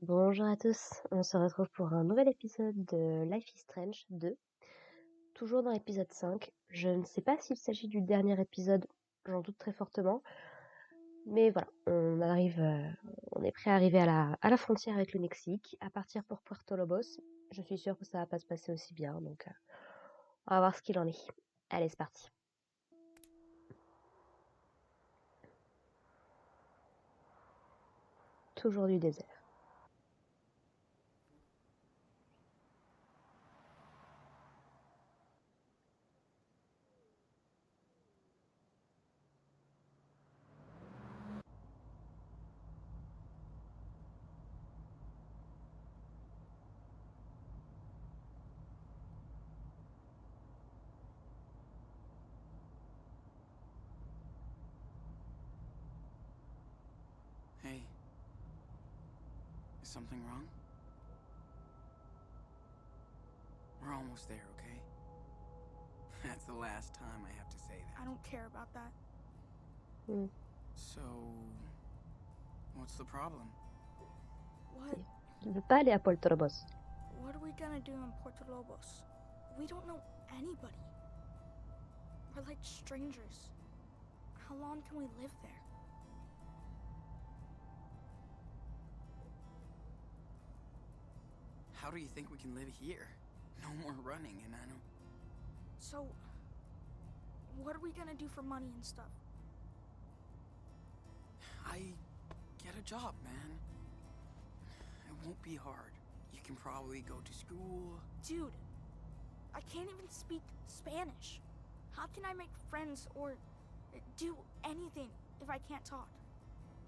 Bonjour à tous, on se retrouve pour un nouvel épisode de Life is Strange 2, toujours dans l'épisode 5. Je ne sais pas s'il s'agit du dernier épisode, j'en doute très fortement, mais voilà, on est prêt à arriver à la frontière avec le Mexique, à partir pour Puerto Lobos. Je suis sûre que ça va pas se passer aussi bien, donc on va voir ce qu'il en est. Allez, c'est parti. Toujours du désert. Hey, is something wrong? We're almost there, okay? That's the last time I have to say that. I don't care about that. So, what's the problem? What? Je ne veux pas aller à Puerto Lobos. What are we gonna do in Puerto Lobos? We don't know anybody. We're like strangers. How long can we live there? How do you think we can live here? No more running, and I don't... So, what are we gonna do for money and stuff? I get a job, man. It won't be hard. You can probably go to school. Dude, I can't even speak Spanish. How can I make friends or do anything if I can't talk?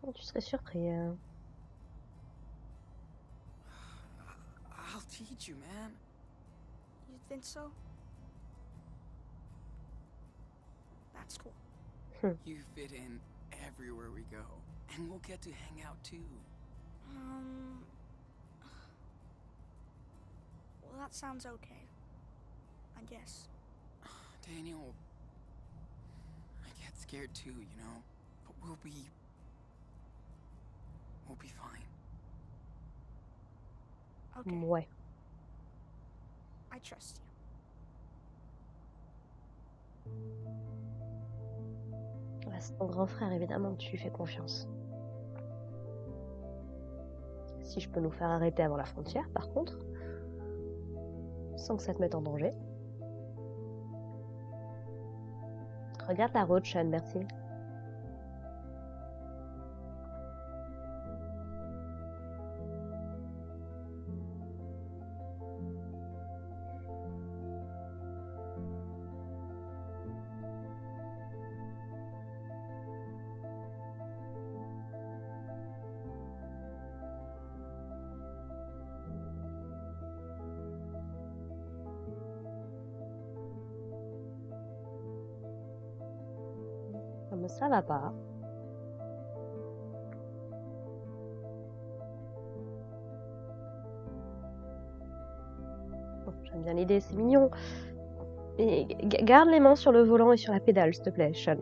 Oh, tu serais surpris. I'll teach you, man. You think so? That's cool. You fit in everywhere we go, and we'll get to hang out too. Well, that sounds okay. I guess. Daniel, I get scared too, you know, but we'll be fine. Okay, Ouais. I trust you. C'est ton grand frère, évidemment, tu lui fais confiance. Si je peux nous faire arrêter avant la frontière, par contre, sans que ça te mette en danger. Regarde la route, Sean, merci. Non, mais ça va pas. Bon, j'aime bien l'idée, c'est mignon. Et garde les mains sur le volant et sur la pédale, s'il te plaît, Sean.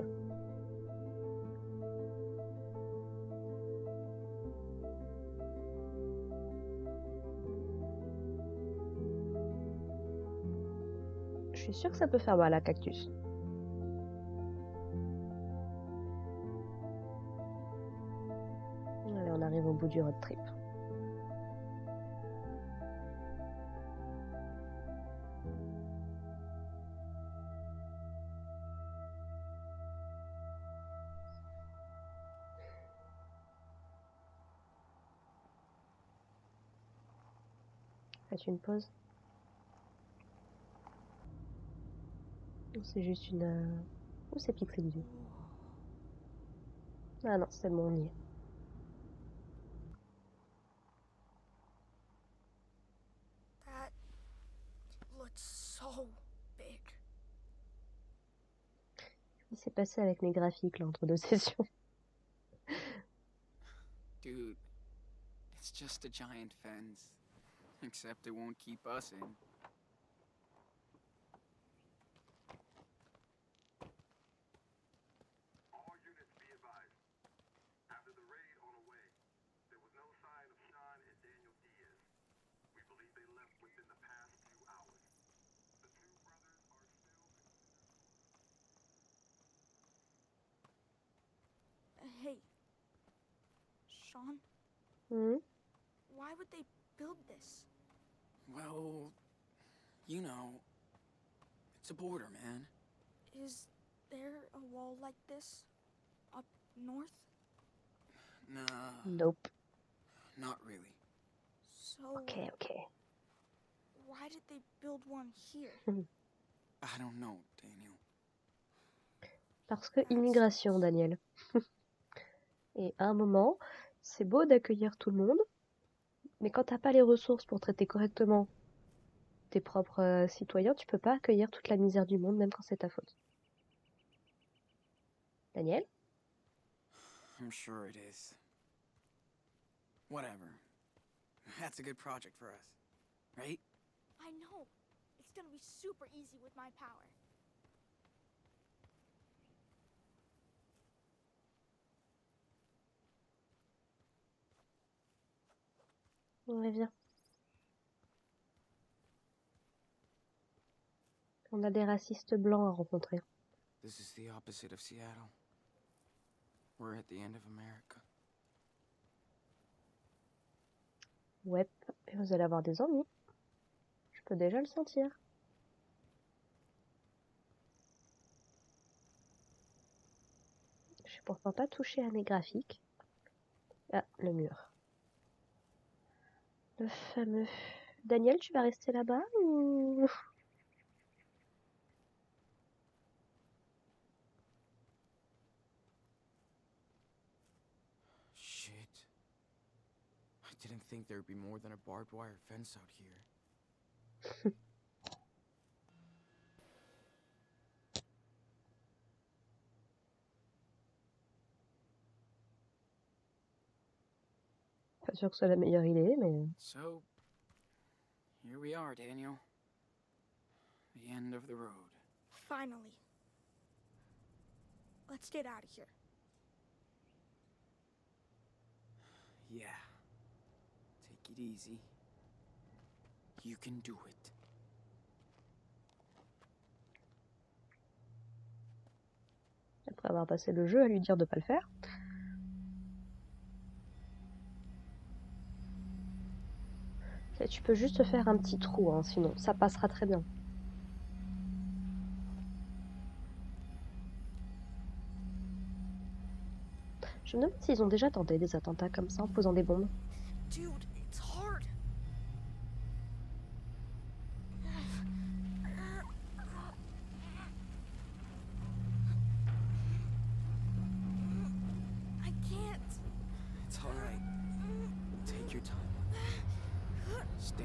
Je suis sûre que ça peut faire mal à Cactus. Allez, on arrive au bout du road trip. Faites une pause. Ou c'est juste une... Ou c'est pixelisé. Ah non, c'est bon, on y est. That looks so big. Qu'est-ce qui s'est passé avec mes graphiques, là, entre deux sessions? Dude, it's just a giant fence. Except it won't keep us in. All units be advised. After the raid on the way, there was no sign of Sean and Daniel Hey, Sean, Mhm. why would they build this? Well, you know, it's a border, man. Is there a wall like this up north? Nah, Nope. not really. So Ok. why did they build one here? I don't know, Daniel. Parce que immigration, Daniel. Et à un moment, c'est beau d'accueillir tout le monde, mais quand t'as pas les ressources pour traiter correctement tes propres citoyens, tu peux pas accueillir toute la misère du monde, même quand c'est ta faute. Daniel? I'm sure it is. Whatever. That's a good project for us, right? I know. It's gonna be super easy with my power. Ouais, viens. On a des racistes blancs à rencontrer. This is the opposite of Seattle. We're at the end of America. Ouais, et vous allez avoir des ennuis. Je peux déjà le sentir. Je suis pourtant pas touchée à mes graphiques. Ah, le mur. Le fameux... Daniel, tu vas rester là-bas ou... Shit. I didn't think there'd be more than a barbed wire fence out here. Pas sûr que ce soit la meilleure idée, mais... So, here we are, Daniel. The end of the road. Finally. Let's get out of here. Yeah. Take it easy. You can do it. Après avoir passé le jeu à lui dire de pas le faire. Et tu peux juste faire un petit trou, hein, sinon ça passera très bien. Je me demande s'ils ont déjà tenté des attentats comme ça en posant des bombes. Dude, it's hard. I can't. It's alright. Take your time. Stay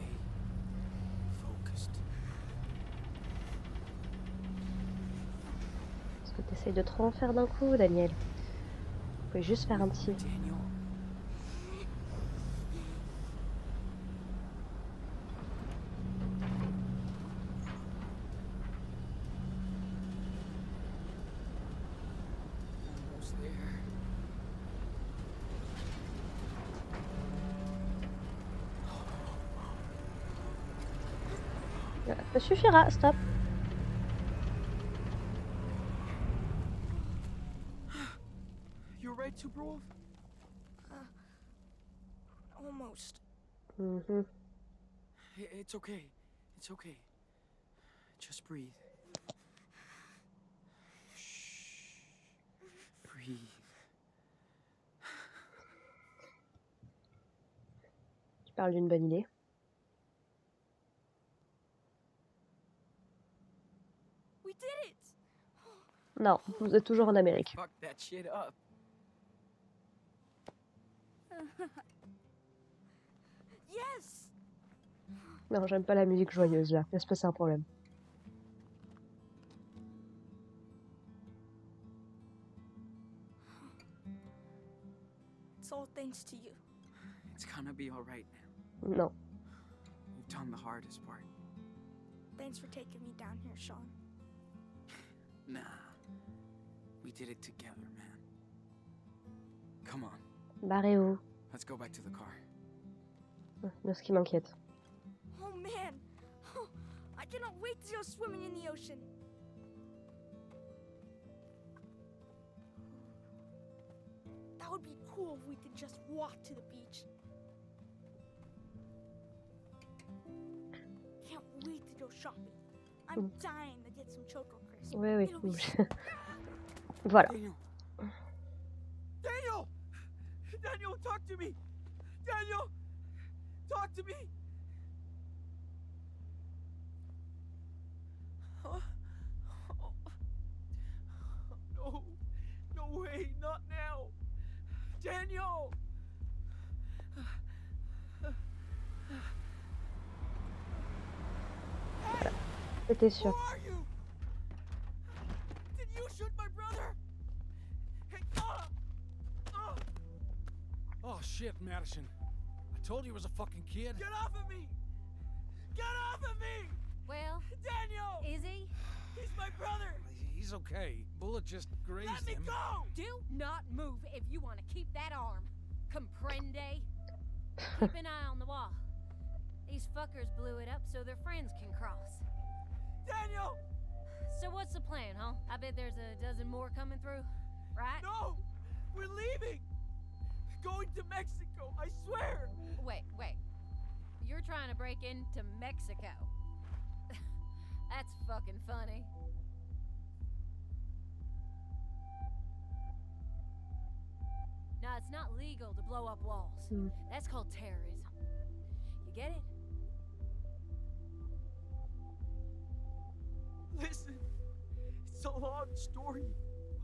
focused. Parce que t'essayes de trop en faire d'un coup, Daniel. Vous pouvez juste faire un petit... Daniel. Almost there. Ça suffira, stop. You right, Tubrov? Almost. Mhm. It's okay. It's okay. Just breathe. Shh. Breathe. Tu parles d'une bonne idée. We did it! Non, vous êtes toujours en Amérique. Fuck that shit up. Yes! Non, j'aime pas la musique joyeuse là. Laisse passer un problème. It's all thanks to you. It's gonna be alright now. Non. We've done the hardest part. Thanks for taking me down here, Sean. Nah. We did it together, man. Come on. Barrez-vous. Let's go back to the car. De ce qui m'inquiète. Oh man! Oh, I cannot wait to go swimming in the ocean. That would be cool if we could just walk to the beach. Can't wait to go shopping. I'm dying to get some Choco Crisp. Oui, oui. It'll be Voilà. Daniel! Daniel! Daniel, talk to me! Daniel! Talk to me! Huh? No. No way, not now! Daniel! C'était Who sûr. are you? Did you shoot my brother? Hey, Oh shit, Madison. I told you he was a fucking kid. get off of me! Get off of me! Well, Daniel! is he? He's my brother! He's okay. Bullet just grazed Let me him. go! Do not move if you want to keep that arm. Comprende? Keep an eye on the wall. These fuckers blew it up so their friends can cross. Daniel! So what's the plan, huh? I bet there's a dozen more coming through, right? No! We're leaving! Going to Mexico, I swear! Wait. You're trying to break into Mexico. That's fucking funny. Now, it's not legal to blow up walls. That's called terrorism. You get it? Listen, it's a long story,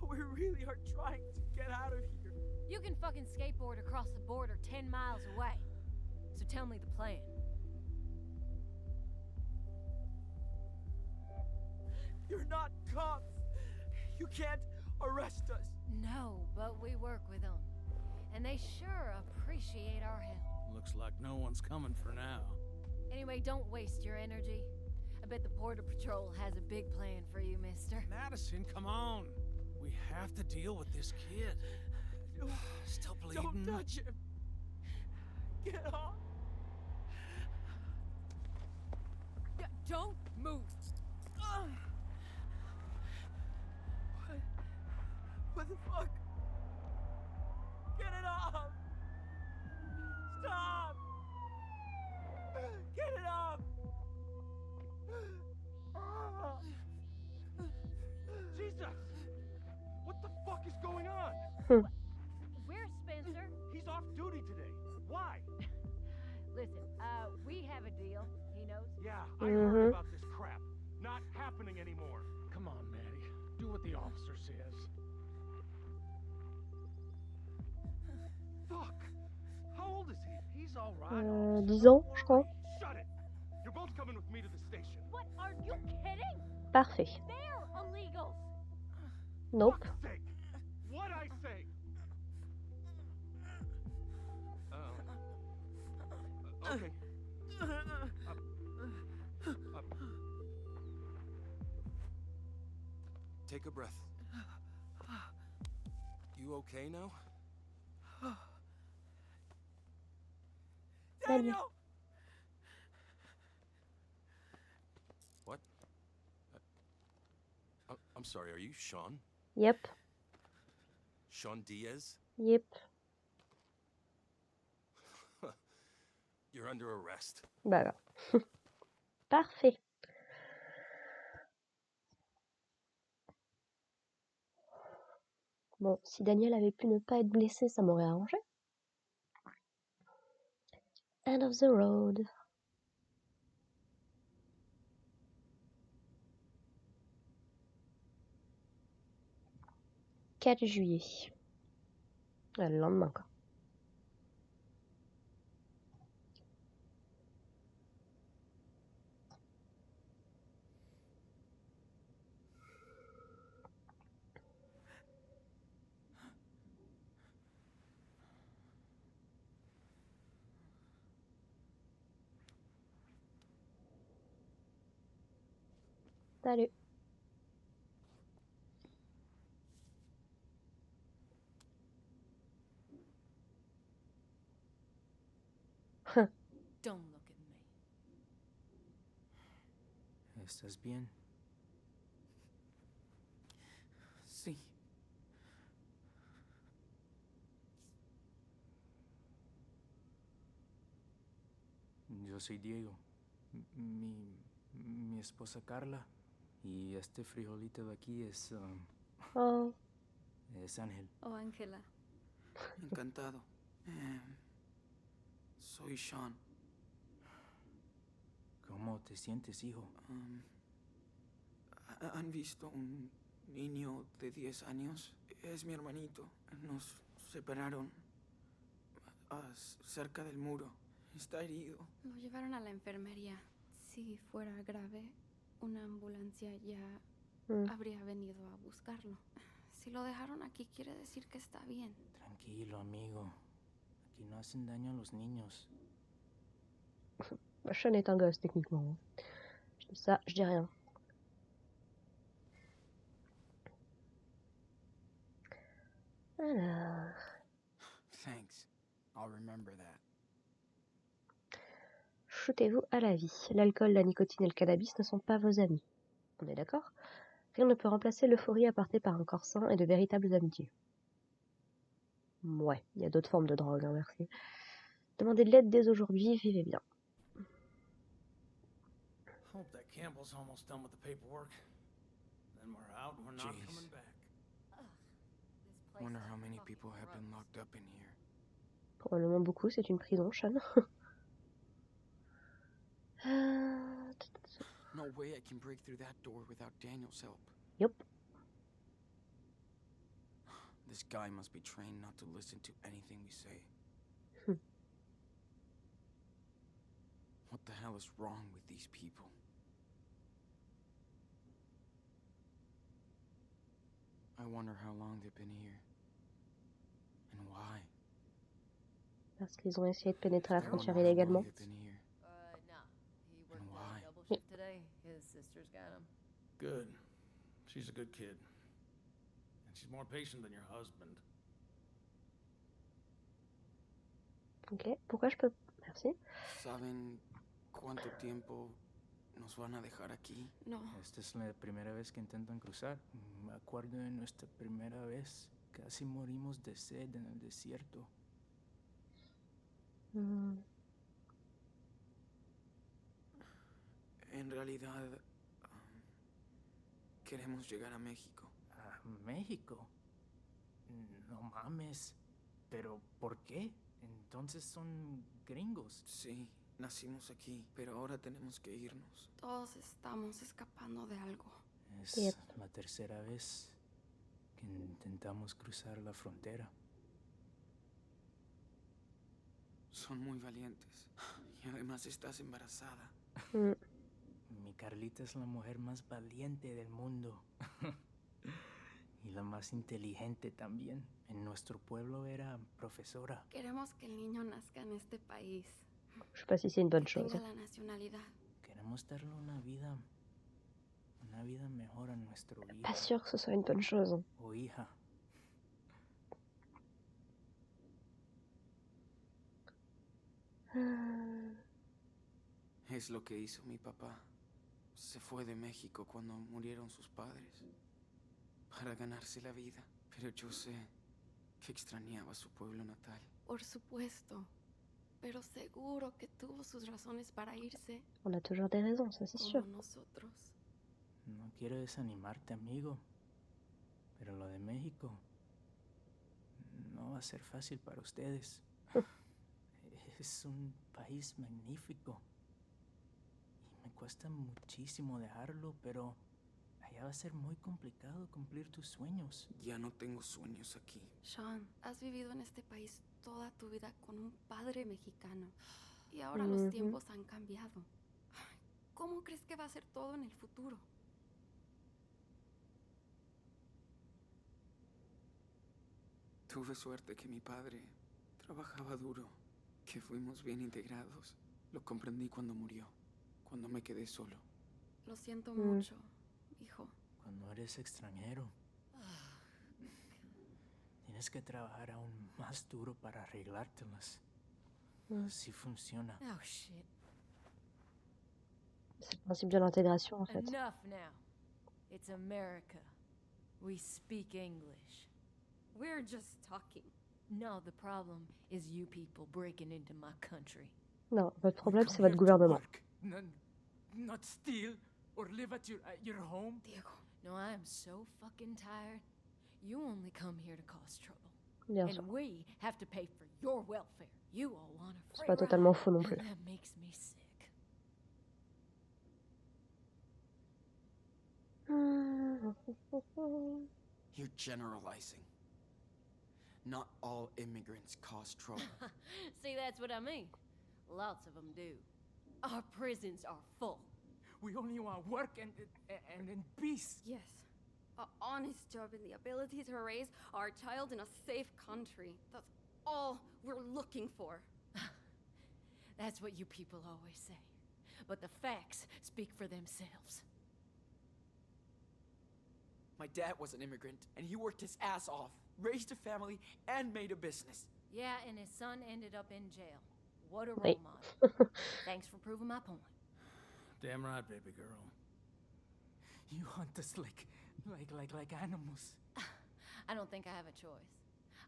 but we really are trying to get out of here. You can fucking skateboard across the border 10 miles away. So tell me the plan. You're not cops. You can't arrest us. No, but we work with them. And they sure appreciate our help. Looks like no one's coming for now. Anyway, don't waste your energy. I bet the Border Patrol has a big plan for you, mister. Madison, come on. We have to deal with this kid. No, Still bleeding? don't touch him. Get off. Don't move. What the fuck? Get it off! Stop! Get it off! Jesus! What the fuck is going on? Where's Spencer? He's off duty today. Why? Listen, we have a deal. He knows. Yeah, I heard about this crap. Not happening anymore. Come on, Maddie. Do what the officer says. Fuck! How old is he? He's all right. 10 ans, je crois. Shut it! You're both coming with me to the station. What? Are you kidding? Parfait. They're illegals. Nope. Fuck's sake! What'd I say? Okay. Take a breath. You okay now? Daniel! What? I'm sorry, are you Sean? Yep. Sean Diaz? Yep. You're under arrest. Bah alors. Parfait. Bon, si Daniel avait pu ne pas être blessé, ça m'aurait arrangé. End of the road. « 4 juillet. Ouais, le lendemain, quoi. Salut. Don't look at me. ¿Estás bien? Sí. Yo soy Diego. Mi esposa Carla. Y este frijolito de aquí Oh, es Ángel. Oh, Ángela. Encantado. Soy Sean. ¿Cómo te sientes, hijo? ¿Han visto un niño de 10 años? Es mi hermanito. Nos separaron cerca del muro. Está herido. Lo llevaron a la enfermería. Si fuera grave, una ambulancia ya mm. habría venido a buscarlo. Si lo dejaron aquí, quiere decir que está bien. Tranquilo, amigo. Aquí no hacen daño a los niños. Sean est un gosse, techniquement. Hein. Je dis ça, je dis rien. Alors, Thanks. I'll remember that. shootez-vous à la vie. L'alcool, la nicotine et le cannabis ne sont pas vos amis. On est d'accord? Rien ne peut remplacer l'euphorie apportée par un corps sain et de véritables amitiés. Ouais, il y a d'autres formes de drogue, hein, merci. Demandez de l'aide dès aujourd'hui, vivez bien. Hope that Campbell's almost done with the paperwork. Then we're out and we're not Jeez. coming back. This place Wonder is how many fucking people have been gross. locked up in here. Probablement beaucoup, c'est une prison, Sean. No way I can break through that door without Daniel's help. Yup. This guy must be trained not to listen to anything we say. Hmm. What the hell is wrong with these people? I wonder how long they've been here. And why? Parce qu'ils ont essayé de pénétrer la I wonder frontière how long illégalement. they've been here. No. He worked And why? a double shift today. His sister's got him. Good. She's a good kid. And she's more patient than your husband. Ok, pourquoi je peux... Merci. ¿Saben cuánto tiempo nos van a dejar aquí? No, Esta es la primera vez que intentan cruzar. Me acuerdo de nuestra primera vez. Casi morimos de sed en el desierto. Hmm. En realidad, queremos llegar a México. ¿A México? No mames. ¿Pero por qué? Entonces son gringos. Sí, nacimos aquí, pero ahora tenemos que irnos. todos estamos escapando de algo. Es Yep. la tercera vez que intentamos cruzar la frontera. Son muy valientes. Y además estás embarazada. Hmm. Mi Carlita es la mujer más valiente del mundo. Y la más inteligente también. En nuestro pueblo era profesora. Queremos que el niño nazca en este país. Je sais pas si c'est une bonne Que chose. tenga la nacionalidad. Queremos darle una vida mejor a nuestro hijo Pas sûr que ce soit une bonne chose. Hein. o hija. Es lo que hizo mi papá. Se fue de México cuando murieron sus padres. Para ganarse la vida. Pero yo sé que extrañaba su pueblo natal. Por supuesto. Pero seguro que tuvo sus razones para irse, On a toujours des raisons, ça c'est como sûr. nosotros. No quiero desanimarte, amigo. Pero lo de México no va a ser fácil para ustedes. Es un país magnífico. Y me cuesta muchísimo dejarlo, pero allá va a ser muy complicado cumplir tus sueños. Ya no tengo sueños aquí. Sean, has vivido en este país toda tu vida con un padre mexicano. Y ahora los Ujú. tiempos han cambiado. Ay, ¿cómo crees que va a ser todo en el futuro? Tuve suerte que mi padre trabajaba duro, que fuimos bien integrados. Lo comprendí cuando murió, cuando me quedé solo. Lo siento Mm. mucho, hijo. Cuando eres extranjero, tienes que trabajar aún más duro para arreglártelas. Mm. Así funciona. Oh, shit. C'est le principe de l'intégration en fait. Enough now. It's America. We speak English. We're just talking. No, the problem is you people breaking into my country. Non, votre We problème come c'est votre here to gouvernement. work, not steal or live at your home. Diego. No, I am so fucking tired. You only come here to cause trouble. Bien sûr. And we have to pay for your welfare. You all want a C'est free pas ride, totalement faux non plus. and that makes me sick. You're generalizing. Not all immigrants cause trouble. See, that's what I mean. Lots of them do. Our prisons are full. We only want work and peace. Yes. An honest job and the ability to raise our child in a safe country. That's all we're looking for. That's what you people always say. But the facts speak for themselves. My dad was an immigrant, and he worked his ass off, raised a family, and made a business. Yeah, and his son ended up in jail. What a role Hey. model. Thanks for proving my point. Damn right, baby girl. You hunt us like animals. I don't think I have a choice.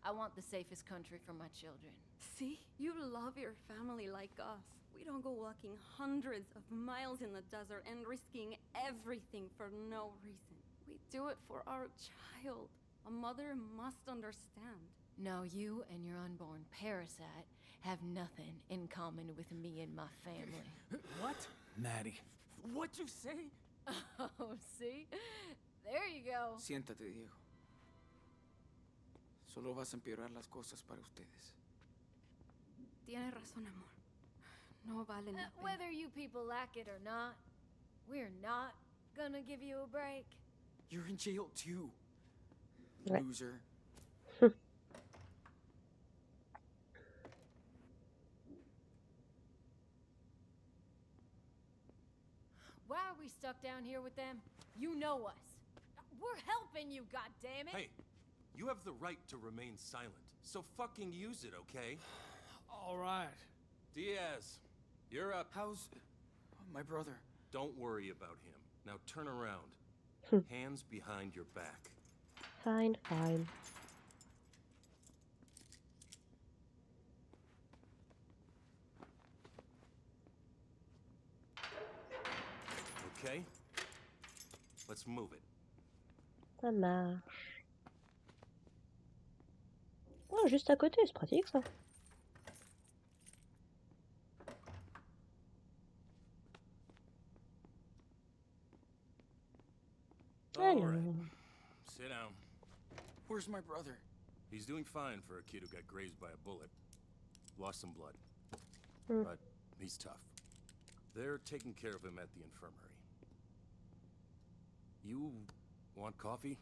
I want the safest country for my children. See? You love your family like us. We don't go walking hundreds of miles in the desert and risking everything for no reason. We do it for our child. A mother must understand. No, you and your unborn parasite have nothing in common with me and my family. What? Maddie. What you say? Oh, see? There you go. Siéntate, Diego. Solo vas a empeorar las cosas para ustedes. Tienes razón, amor. No valen la pena. Whether you people like it or not, we're not gonna give you a break. You're in jail too. Ouais. Loser. Why are we stuck down here with them? You know us. We're helping you, goddammit! Hey, you have the right to remain silent, so fucking use it, okay? All right. Diaz, you're up. How's my brother? Don't worry about him. Now turn around. Hands behind your back. Fine, fine. Okay? Let's move it. Ça marche. Oh, juste à côté, c'est pratique ça. All Alors. right. Sit down. Where's my brother? He's doing fine for a kid who got grazed by a bullet. Lost some blood. Hmm. But he's tough. They're taking care of him at the infirmary. You want coffee?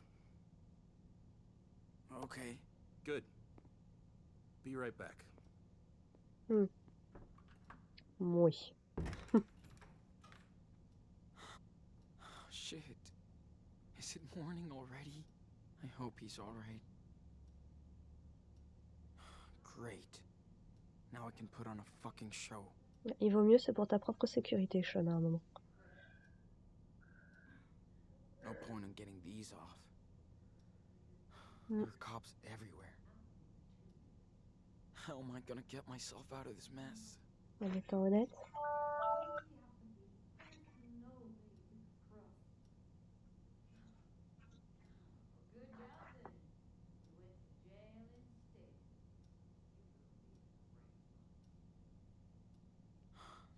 Okay. Good. Be right back. Oui. Shit. Is it morning already? I hope he's alright. Great. Now I can put on a fucking show. Il vaut mieux, c'est pour ta propre sécurité, Sean, à un moment. No point in getting these off. Mm. There are cops everywhere. How am I gonna get myself out of this mess? En étant honnête.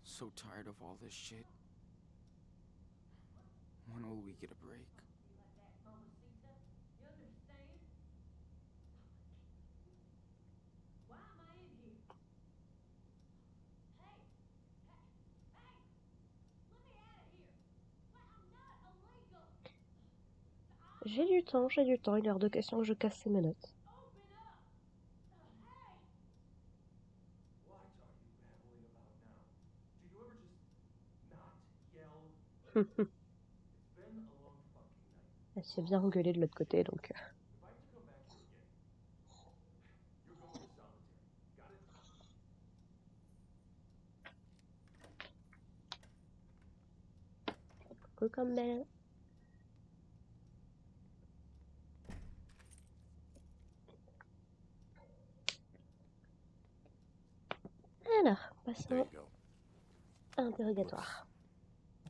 So tired of all this shit. When will we get a break? J'ai du temps, j'ai du temps. Il est hors de question que je casse ces menottes. What are you babbling about now? Do you ever just not yell? It's been a long fucking night. Elle s'est bien engueulée de l'autre côté, donc... If I have to come back here again, you're going to solitary. Got it? Coucou Campbell. Alors, There passons you go. à l'interrogatoire.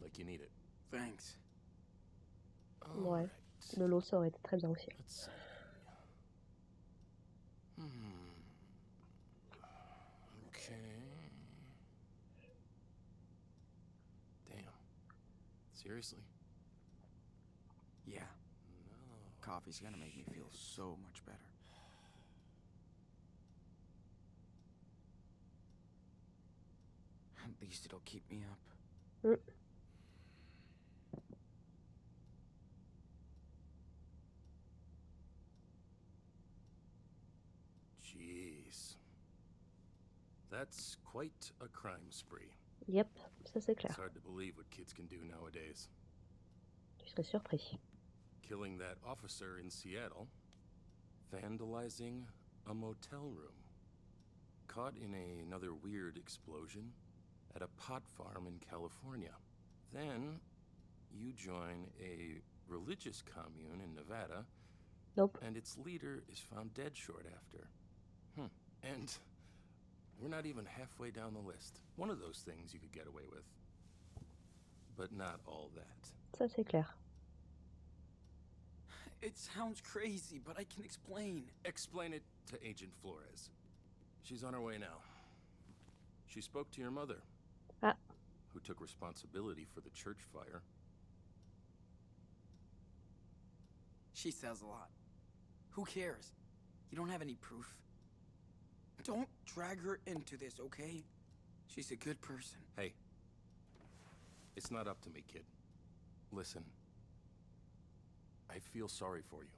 Like you need it. Thanks. Ouais, Alright. Lolo, ça aurait été très bien aussi. Let's see. Okay. Damn. Seriously? Yeah, No. coffee's gonna make me feel so much better. At least it'll keep me up. Mm. Jeez. That's quite a crime spree. Yep, ça c'est clair. It's hard to believe what kids can do nowadays. Tu serais surpris. Killing that officer in Seattle, vandalizing a motel room, caught in another weird explosion at a pot farm in California. Then you join a religious commune in Nevada, Nope. and its leader is found dead short after. And we're not even halfway down the list. One of those things you could get away with. But not all that. Ça c'est clair. It sounds crazy, but I can explain. Explain it to Agent Flores. She's on her way now. She spoke to your mother, Ah, who took responsibility for the church fire. She says a lot. Who cares? You don't have any proof. Don't drag her into this, okay? She's a good person. Hey, it's not up to me, kid. Listen, I feel sorry for you.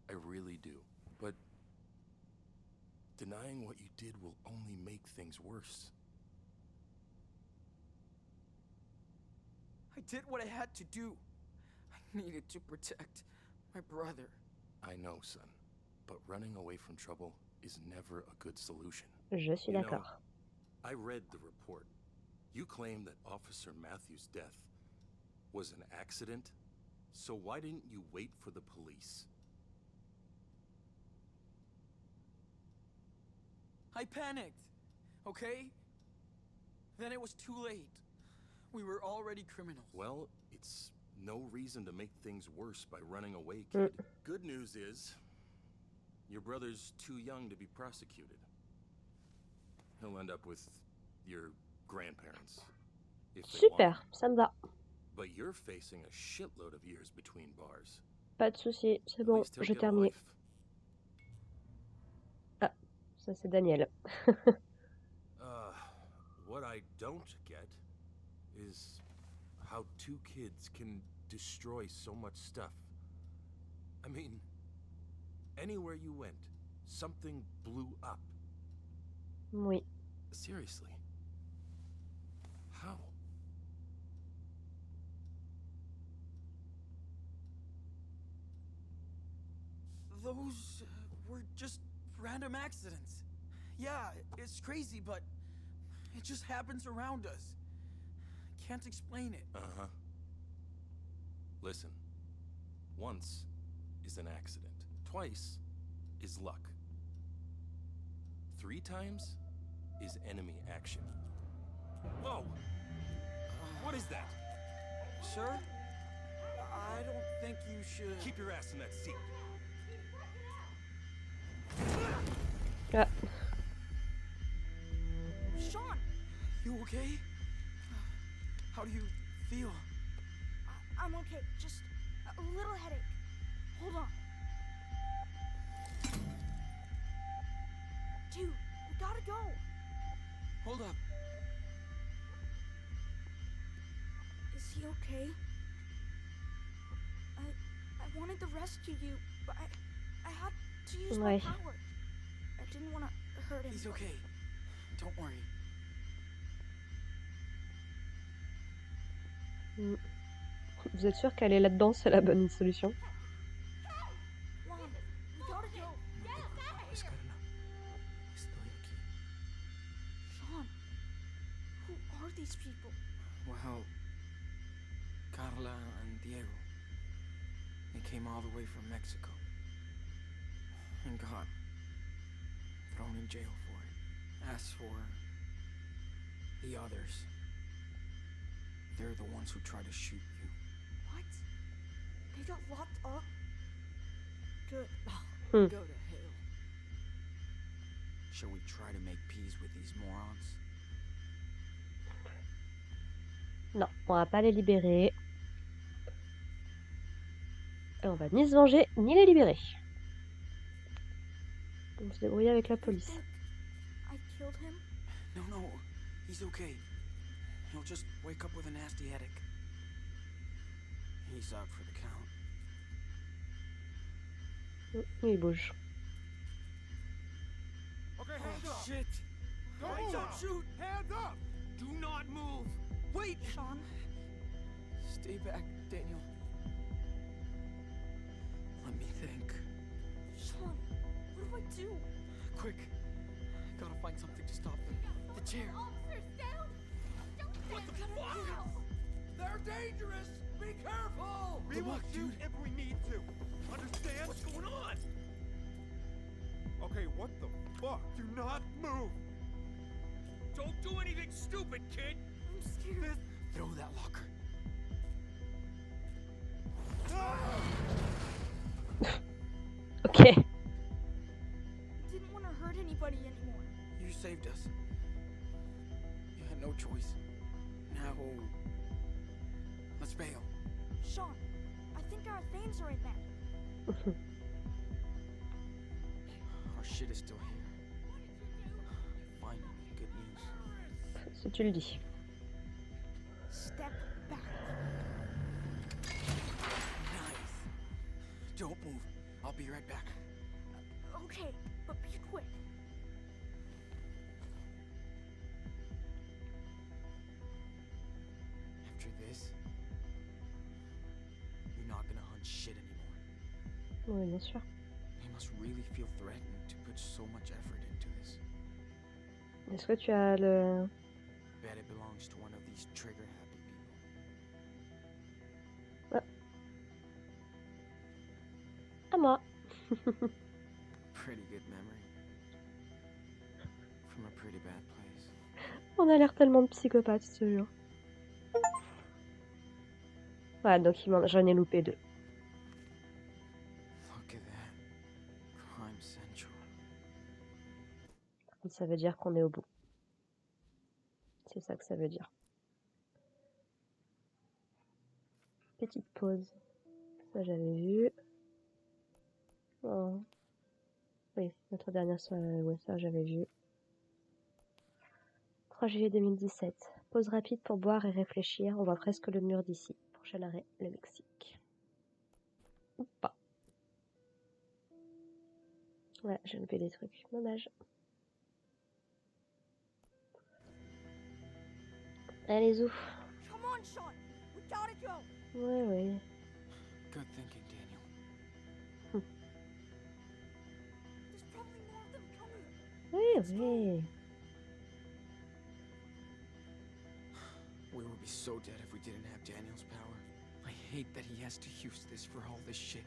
I really do. But denying what you did will only make things worse. I did what I had to do. I needed to protect my brother. I know, son, but running away from trouble is never a good solution. je suis You know, d'accord. I read the report. You claim that Officer Matthews' death was an accident, so why didn't you wait for the police? I panicked, okay? Then it was too late. We were already criminals. Well, it's no reason to make things worse by running away, kid. Good news is, your brother's too young to be prosecuted. He'll end up with your grandparents, if they want. Super, ça me va. But you're facing a shitload of years between bars. Pas de souci, c'est At bon, least he'll j'ai get a terminé. life. Ah, ça c'est Daniel. What I don't get is how two kids can destroy so much stuff. I mean, anywhere you went, something blew up. Oui. Seriously. How? Those were just random accidents. Yeah, it's crazy, but it just happens around us. Can't explain it. Uh-huh. Listen. Once is an accident. Twice is luck. 3 times is enemy action. Whoa! What is that? Sir? I don't think you should... Keep your ass in that seat. Ah, Sean, You okay? How do you feel? I'm okay. Just a little headache. Hold on. Dude, we gotta go. Hold up. Is he okay? I wanted to rescue you, but I had to use my Ouais. power. I didn't want to hurt him. He's okay. Don't worry. mm. Vous êtes sûr qu'aller là-dedans c'est la bonne solution? Mom, we gotta go. Pues Carla, estoy aquí. Sean, who are these people? Well, Carla and Diego. They came all the way from Mexico. And got thrown in jail for it. As for the others, they're the ones who tried to shoot you. What? They got locked up? Good. Go to hell. Shall we try to make peace with these morons? Non, on va pas les libérer. Et on va ni se venger, ni les libérer. On va se débrouiller avec la You police. think I killed him? No, he's okay. He'll just wake up with a nasty headache. He's out for the count. Il bouge. Okay, hands up. Shit! Don't shoot. Hands up. Do not move! Wait! Sean? Stay back, Daniel. Let me think. Sean, what do I do? Quick. I gotta find something to stop them. The chair. Officers, down! Don't What the stand fuck? there. They're dangerous. Be careful. We Good will luck, shoot dude. if we need to. Understand? What's going on? Okay, what the fuck? Do not move. Don't do anything stupid, kid! I'm scared. Throw that locker. Ok. Didn't want to hurt anybody anymore. You saved us. You had no choice. Now, let's bail. Sean, I think our things are in there. Our shit is still here. Finally, good news. Si tu le dis. Step back. Nice. Don't move. I'll be right back. Okay, but be quick. After this, you're not gonna hunt shit anymore. Oui, bien sûr. They must really feel threatened to put so much effort into this. Est-ce que tu as le... Bet it belongs to one of these trigger-happy people. À moi. Pretty good memory. From a pretty bad place. On a l'air tellement de psychopathes, je te jure. Ouais, donc j'en ai loupé 2. Look at that. Crime Central. Ça veut dire qu'on est au bout. C'est ça que ça veut dire. Petite pause. Ça, j'avais vu. Oh. Oui, notre dernière soirée, ouais, ça, j'avais vu. 3 juillet 2017. Pause rapide pour boire et réfléchir. On voit presque le mur d'ici. Prochain arrêt, le Mexique. Ou pas. Ouais, j'ai loupé des trucs. Dommage. Allez, Zou. Come on, Sean. We gotta go. Ouais, ouais. Good thinking, Daniel. There's probably more of them coming. Oui, oui. We would be so dead if we didn't have Daniel's power. I hate that he has to use this for all this shit.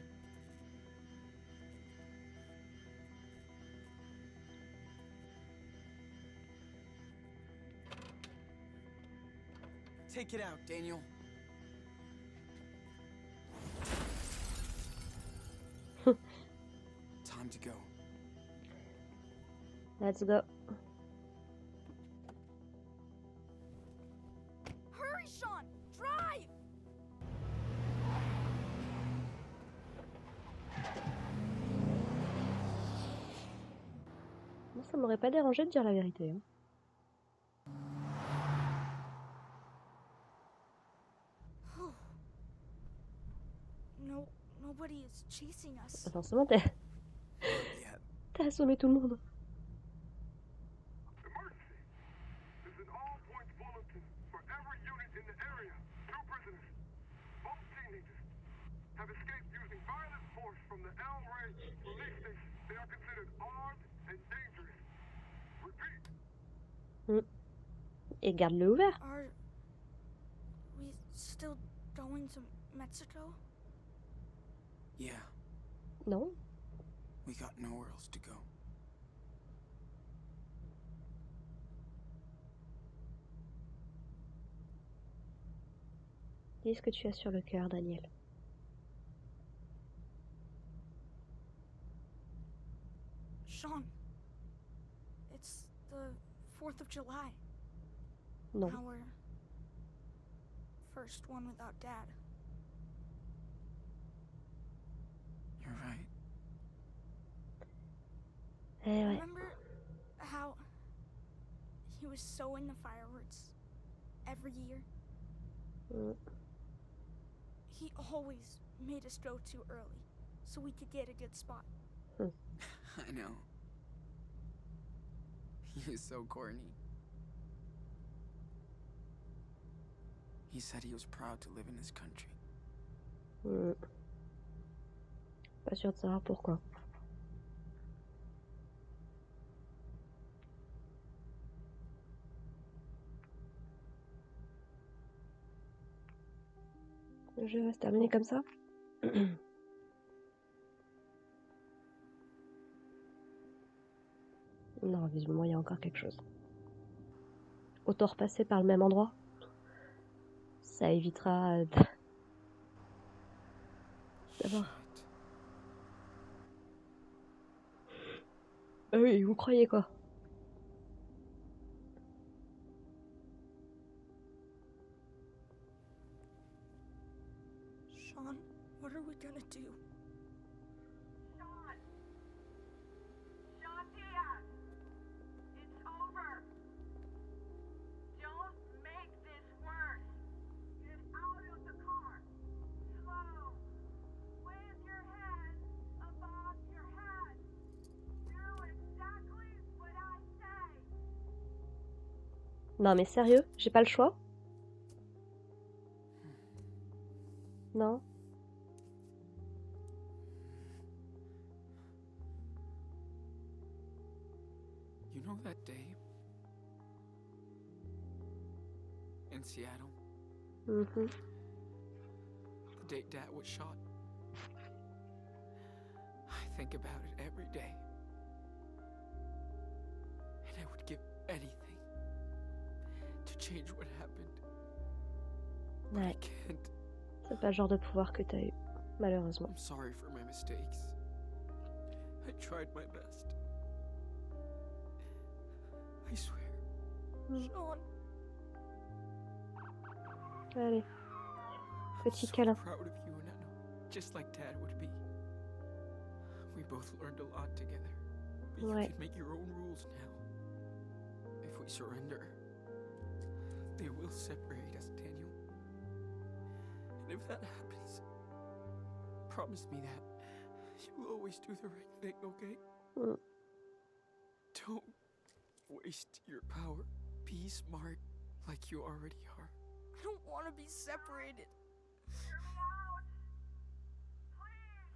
Take it out, Daniel. Time to go. Let's go. Hurry, Sean. Drive. Moi, ça m'aurait pas dérangé de dire la vérité. Hein. No, nobody is chasing us. Forcément, Yeah. t'as assommé tout le monde. Emergency! This is an all-points bulletin for every unit in the area. 2 prisoners, both teenagers, have escaped using violent force from the El Rey police station. They are considered armed and dangerous. Repeat. Et garde-le ouvert. We still don't going to Mexico? Yeah, Non? we got nowhere else to go. Dis ce que tu as sur le cœur, Daniel. Sean, it's the 4th of July. Non. Our first one without Dad. You're right. Eh ouais. Remember how he was so into fireworks every year? Mm. He always made us go too early so we could get a good spot. I know. He was so corny. He said he was proud to live in his country. Mm. Pas sûr de savoir pourquoi. Le jeu va se terminer comme ça. Non, visiblement, il y a encore quelque chose. Autant repasser par le même endroit. Ça évitera d'avoir... Shit. Ah oui, vous croyez quoi? Sean, what are we gonna do? Sean! Sean Diaz! It's over! Don't make this worse! Get out of the car! Slow! With your hands above your head! Do exactly what I say! Non mais sérieux, j'ai pas le choix? Non? You know that day in Seattle? Mhm. The day Dad was shot? I think about it every day. And I would give anything to change what happened. But I Ouais, can't. c'est pas le genre de pouvoir que t'as eu, malheureusement. I'm sorry for my mistakes. I tried my best. I swear. Sean, Allez, I'm petit so câlin. proud of you, Nano. Just like Dad would be. We both learned a lot together. But you Ouais. can make your own rules now. If we surrender, they will separate us, Daniel. And if that happens, promise me that you will always do the right thing, okay? Mm. Don't waste your power. Be smart like you already are. I don't want to be separated. Hear me out! Please!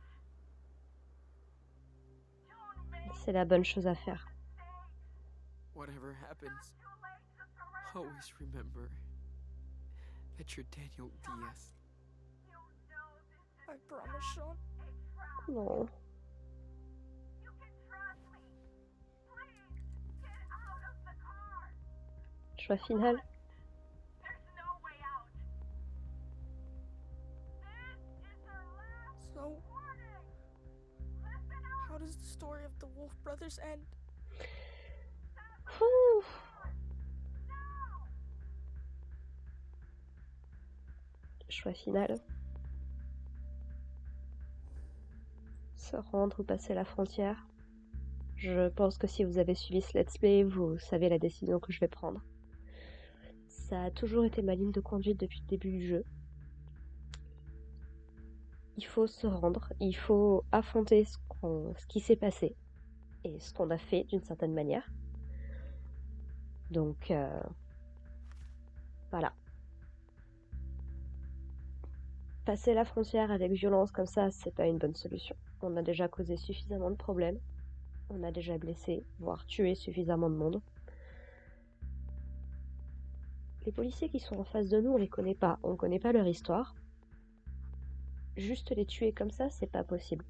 Don't make C'est la bonne chose à faire. mistakes! Whatever happens, Too late to surrender! always remember that you're Daniel Diaz. You know this is I promise, Sean. a trap! Non. You can trust me! Please, get out of the car! Choix final. There's no way out! This is our last So, warning! Listen up! how does the story of the Wolf Brothers end? Ouh. Now! Choix final. Se rendre ou passer la frontière. Je pense que si vous avez suivi ce let's play, vous savez la décision que je vais prendre. Ça a toujours été ma ligne de conduite depuis le début du jeu. Il faut se rendre, il faut affronter ce qui s'est passé et ce qu'on a fait d'une certaine manière. Donc voilà. Passer la frontière avec violence comme ça, c'est pas une bonne solution. On a déjà causé suffisamment de problèmes. On a déjà blessé, voire tué suffisamment de monde. Les policiers qui sont en face de nous, on les connaît pas. On connaît pas leur histoire. juste les tuer comme ça, c'est pas possible.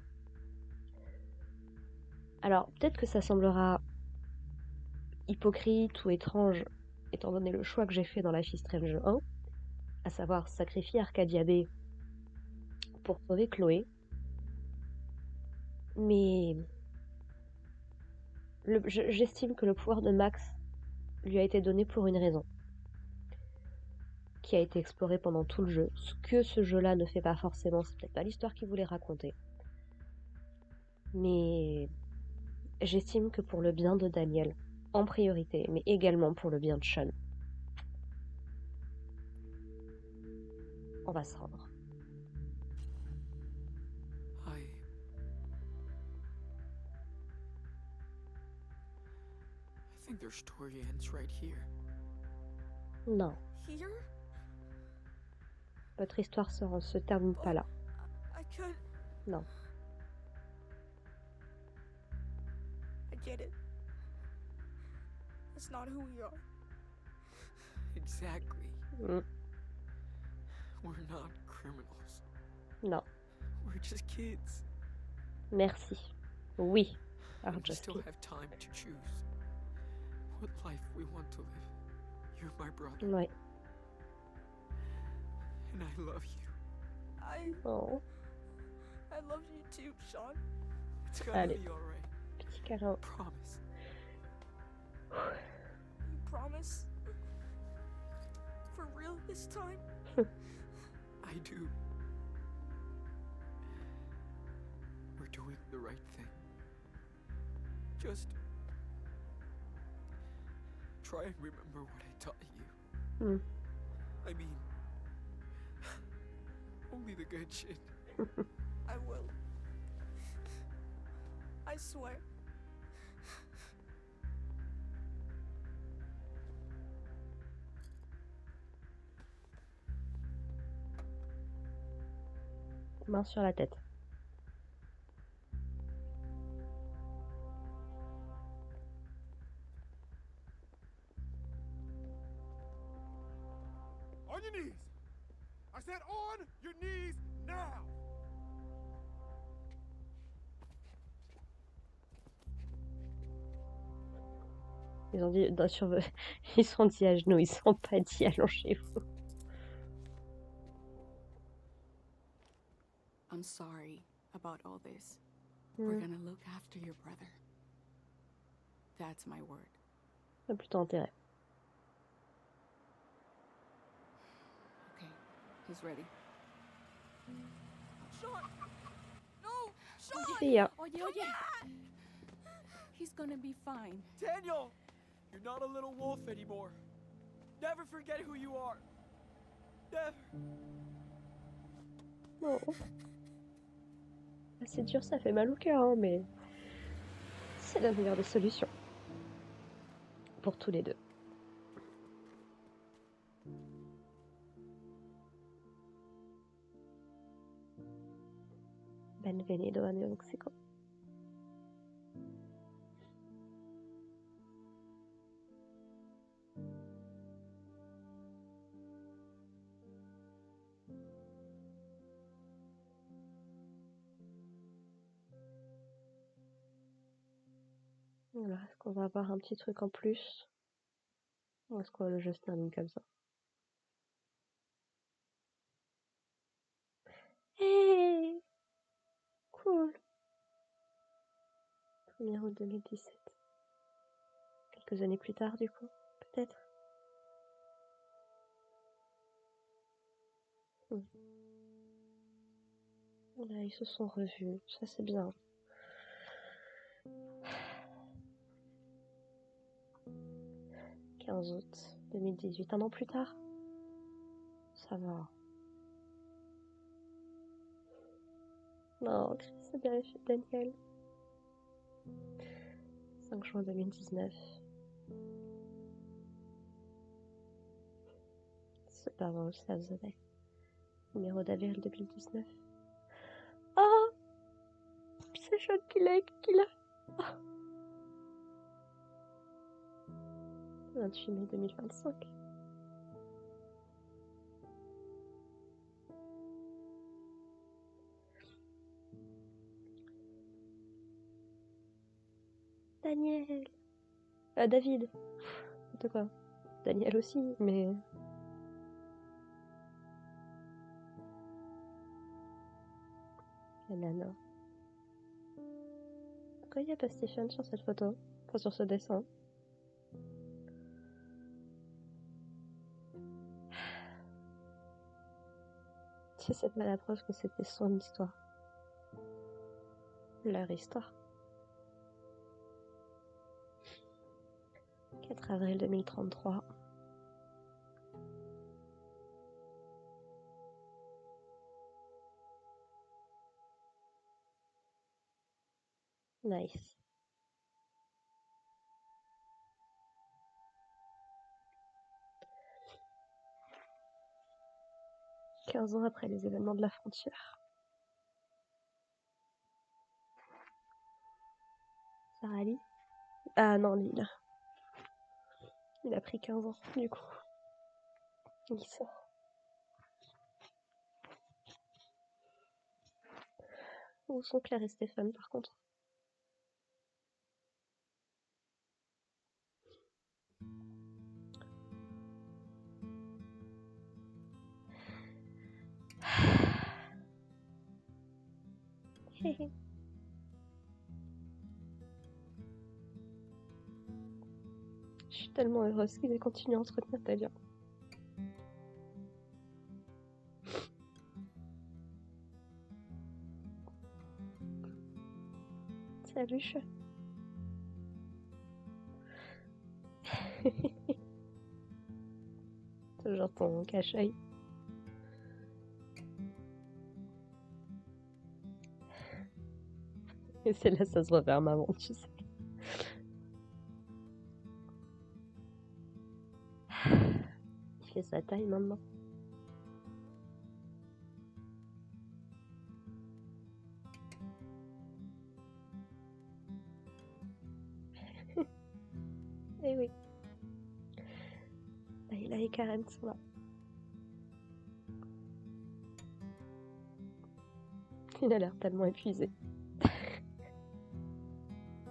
Alors, peut-être que ça semblera hypocrite ou étrange, étant donné le choix que j'ai fait dans Life is Strange 1, à savoir sacrifier Arcadia Bay pour sauver Chloé. Mais j'estime que le pouvoir de Max lui a été donné pour une raison, qui a été explorée pendant tout le jeu. Ce que ce jeu-là ne fait pas forcément, c'est peut-être pas l'histoire qu'il voulait raconter. Mais j'estime que pour le bien de Daniel, en priorité, mais également pour le bien de Sean, on va se rendre. I think their story ends right here. Non, Here? votre histoire se termine pas là. I could. Non. I get it. That's not who we are. Exactly. Mm, We're not criminals. non. We're just kids. Merci. Oui. And we Just still kidding. have time to choose what life we want to live. You're my brother, Ouais. and I love you. Oh, I love you too, Sean. It's gonna Allez. be alright. petit câlin. Promise. You promise? For real this time? I do. We're doing the right thing. Just try and remember what I taught you. Mm. I mean, only the good shit. I will. I swear. Main sur la tête. On your knees! I said on your knees now! Ils ont dit, ils sont dit à genoux, ils sont pas dit allongez-vous. I'm sorry about all this. We're Mm. gonna look after your brother. That's my word. Ça a plutôt intérêt. Okay, he's ready. Sean! No! Sean! See ya. Oye, oye. He's gonna be fine. Daniel! You're not a little wolf anymore. Never forget who you are. Never. Non. Ah, c'est dur, ça fait mal au cœur, hein, mais c'est la meilleure des solutions. Pour tous les deux. Benvenido a New Mexico. Alors, est-ce qu'on va avoir un petit truc en plus? Ou est-ce que le jeu se termine comme ça? Hey! Cool! 1er août 2017. Quelques années plus tard, du coup, peut-être. Voilà, ils se sont revus, ça c'est bien. « 15 août 2018, un an plus tard. Ça va. Non, Chris a vérifié Daniel. 5 juin 2019. C'est pas vrai, ça faisait. Numéro d'avril 2019. Oh! C'est Sean qui l'a. 28 mai 2025. Daniel. David. De quoi? Daniel aussi, mais... La nana. Pourquoi il n'y a pas Stephen sur cette photo? Enfin, sur ce dessin. Si c'est pas la preuve que c'était son histoire. Leur histoire. 4 avril 2033. Nice. « 15 ans après les événements de la frontière. » Sarah Lee? Ah non, lui, il a pris 15 ans, du coup. Il sort. Où sont Claire et Stéphane, par contre? Je suis tellement heureuse qu'ils aient continué à entretenir ta lien. Salut, chat. Toujours ton cache-œil. Et c'est là, ça se referme avant, tu sais. Il fait sa taille maintenant. Eh oui. Layla et Karen sont là. Il a l'air tellement épuisé.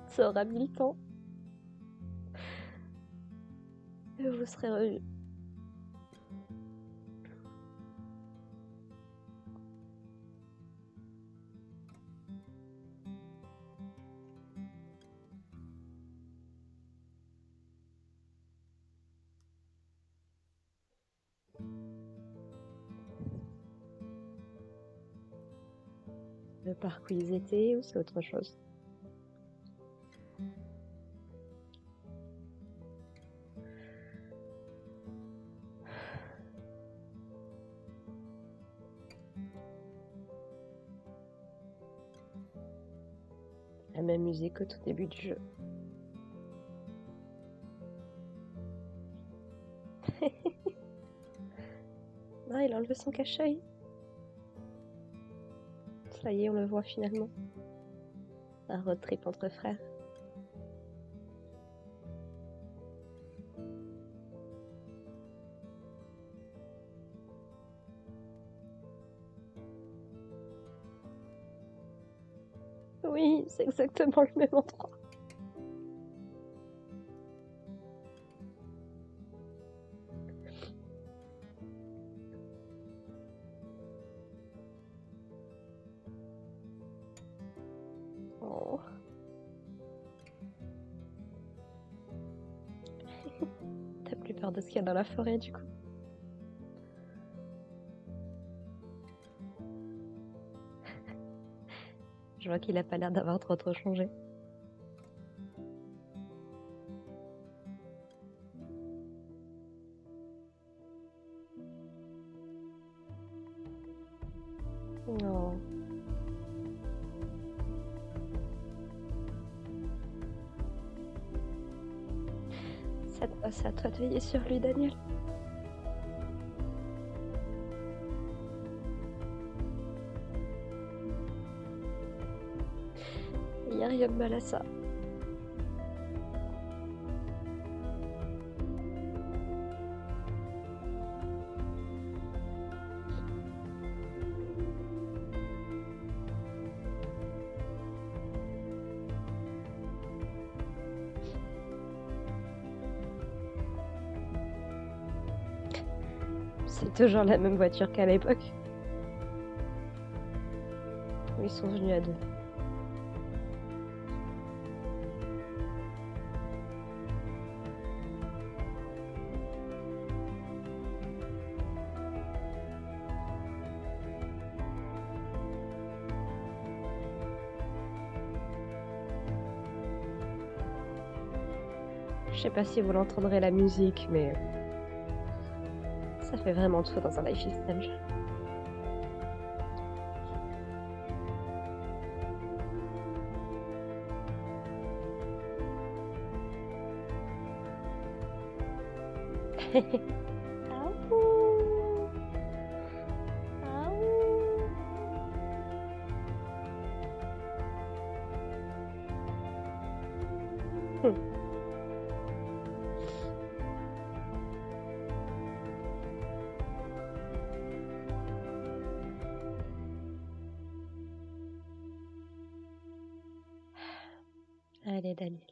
Ça aura 1000 ans. Et vous serez revus. Le parc où ils étaient ou c'est autre chose? La même musique qu'au tout début du jeu. Ah, il a enlevé son cache-œil. Ça y est, on le voit finalement. Un road trip entre frères. Oui, c'est exactement le même endroit. Oh. T'as plus peur de ce qu'il y a dans la forêt du coup? Je vois qu'il a pas l'air d'avoir trop changé. Non. C'est à toi de veiller sur lui, Daniel. Il n'y a rien de mal à ça. C'est toujours la même voiture qu'à l'époque. Ils sont venus à deux. Je sais pas si vous l'entendrez la musique, mais ça fait vraiment tout dans un Life is Strange. Aouh. Aouh. Allez, Daniel.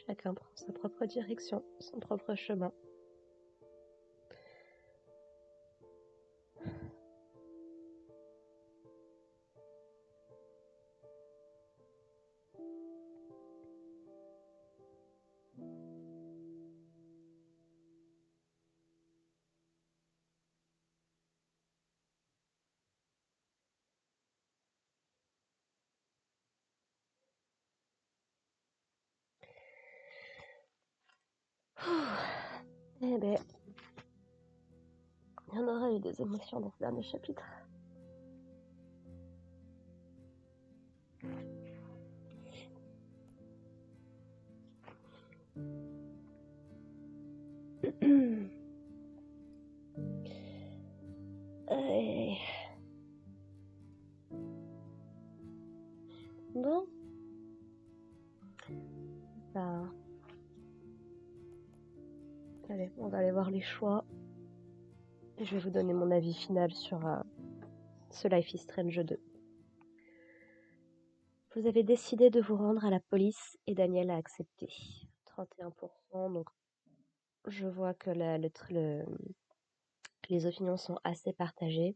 Chacun prend sa propre direction, son propre chemin. Eh ben, il y en aura eu des émotions dans ce dernier chapitre. Allez. Bon. Bah. Allez, on va aller voir les choix. Et je vais vous donner mon avis final sur ce Life is Strange 2. Vous avez décidé de vous rendre à la police et Daniel a accepté. 31%, donc je vois que les opinions sont assez partagées.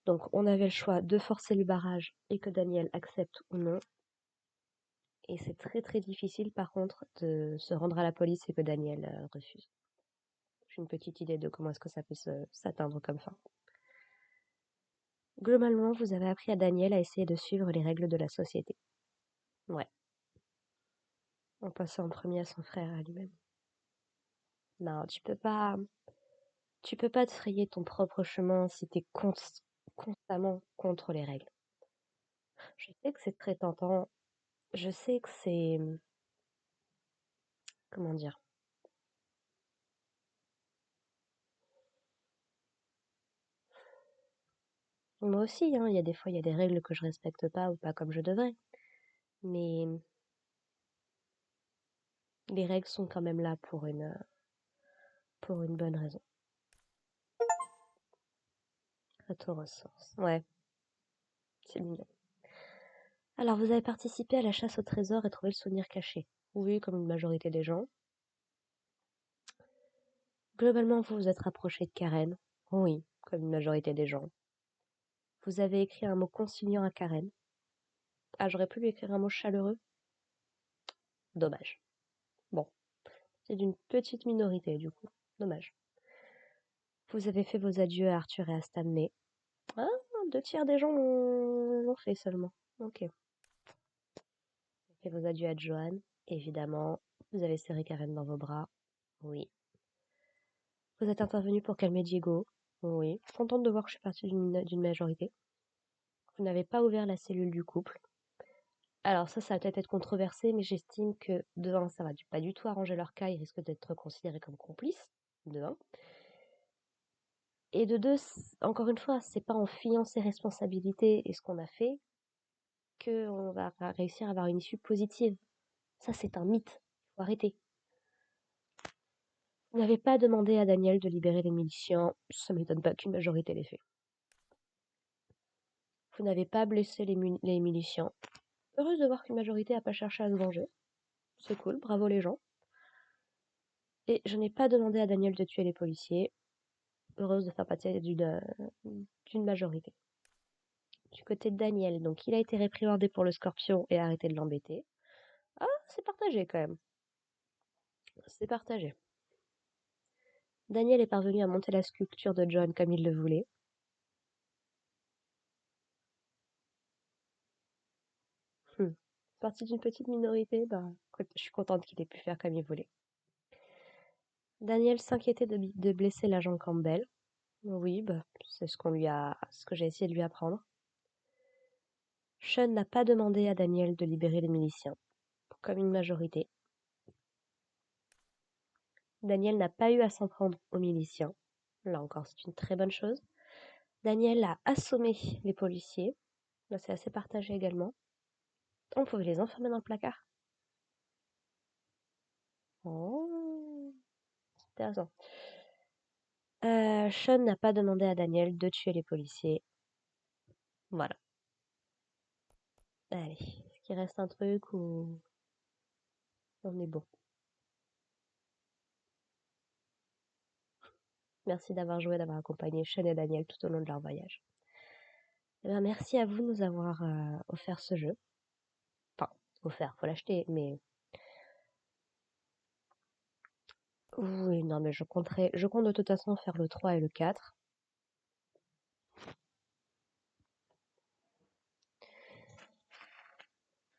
Donc on avait le choix de forcer le barrage et que Daniel accepte ou non. Et c'est très très difficile par contre de se rendre à la police et que Daniel refuse. J'ai une petite idée de comment est-ce que ça peut s'atteindre comme fin. Globalement, vous avez appris à Daniel à essayer de suivre les règles de la société. Ouais. En passant en premier à son frère et à lui-même. Non, tu peux pas te frayer ton propre chemin si t'es constamment contre les règles. Je sais que c'est très tentant. Je sais que c'est... Comment dire? Moi aussi, hein, il y a des fois, il y a des règles que je respecte pas ou pas comme je devrais. Mais les règles sont quand même là pour une bonne raison. Retour aux sources. Ouais, c'est mignon. Alors, vous avez participé à la chasse au trésor et trouvé le souvenir caché. Oui, comme une majorité des gens. Globalement, vous vous êtes rapproché de Karen. Oui, comme une majorité des gens. Vous avez écrit un mot conciliant à Karen. Ah, j'aurais pu lui écrire un mot chaleureux. Dommage. Bon, c'est d'une petite minorité du coup. Dommage. Vous avez fait vos adieux à Arthur et à Stanley. Ah, 2/3 des gens l'ont fait seulement. Ok. Vous avez fait vos adieux à Johan. Évidemment. Vous avez serré Karen dans vos bras. Oui. Vous êtes intervenu pour calmer Diego. Oui. Contente de voir que je suis partie d'une majorité. Vous n'avez pas ouvert la cellule du couple. Alors ça va peut-être être controversé, mais j'estime que, de 1, ça va pas du tout arranger leur cas, ils risquent d'être considérés comme complices, de 1. Et de 2, encore une fois, c'est pas en fuyant ses responsabilités et ce qu'on a fait qu'on va réussir à avoir une issue positive. Ça, c'est un mythe. Il faut arrêter. Vous n'avez pas demandé à Daniel de libérer les miliciens. Ça m'étonne pas qu'une majorité l'ait fait. Vous n'avez pas blessé les miliciens. Heureuse de voir qu'une majorité n'a pas cherché à se venger. C'est cool, bravo les gens. Et je n'ai pas demandé à Daniel de tuer les policiers. Heureuse de faire partie d'une majorité. Du côté de Daniel, donc il a été réprimandé pour le scorpion et arrêté de l'embêter. Ah, c'est partagé quand même. C'est partagé. Daniel est parvenu à monter la sculpture de John comme il le voulait. Partie d'une petite minorité, bah, je suis contente qu'il ait pu faire comme il voulait. Daniel s'inquiétait de blesser l'agent Campbell. Oui, bah, c'est ce que j'ai essayé de lui apprendre. Sean n'a pas demandé à Daniel de libérer les miliciens, comme une majorité. Daniel n'a pas eu à s'en prendre aux miliciens. Là encore, c'est une très bonne chose. Daniel a assommé les policiers. Là, c'est assez partagé également. On pouvait les enfermer dans le placard. Oh, c'est intéressant. Sean n'a pas demandé à Daniel de tuer les policiers. Voilà. Allez, est-ce qu'il reste un truc ou on est bon? Merci d'avoir joué, d'avoir accompagné Sean et Daniel tout au long de leur voyage. Eh bien, merci à vous de nous avoir offert ce jeu. Enfin, offert, faut l'acheter, mais... Oui, non, mais je compte de toute façon faire le 3 et le 4.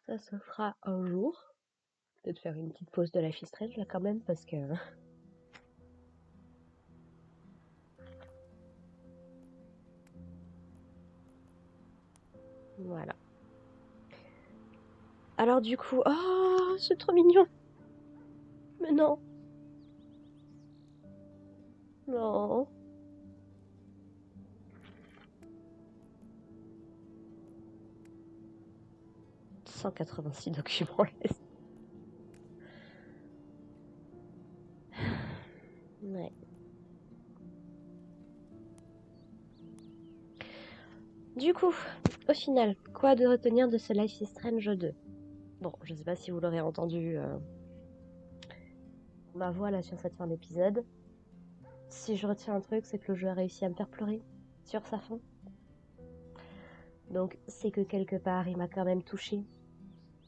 Ça se fera un jour. Peut-être faire une petite pause de Life is Strange là quand même, parce que... Voilà. Alors du coup... Oh, c'est trop mignon. Mais non. Non. « 186 documents. Ouais. Du coup, au final, quoi de retenir de ce Life is Strange 2? Bon, je sais pas si vous l'aurez entendu ma voix là sur cette fin d'épisode. Si je retiens un truc, c'est que le jeu a réussi à me faire pleurer sur sa fin. Donc c'est que quelque part, il m'a quand même touchée.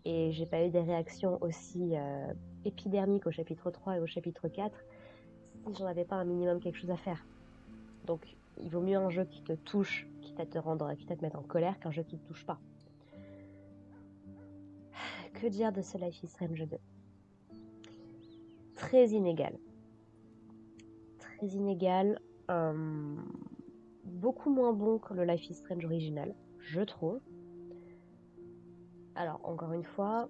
Et j'ai pas eu des réactions aussi épidermiques au chapitre 3 et au chapitre 4 si j'en avais pas un minimum quelque chose à faire. Donc il vaut mieux un jeu qui te touche, quitte à te mettre en colère, qu'un jeu qui te touche pas. Que dire de ce Life is Strange 2? Très inégal. Très inégal. Beaucoup moins bon que le Life is Strange original, je trouve. Alors, encore une fois,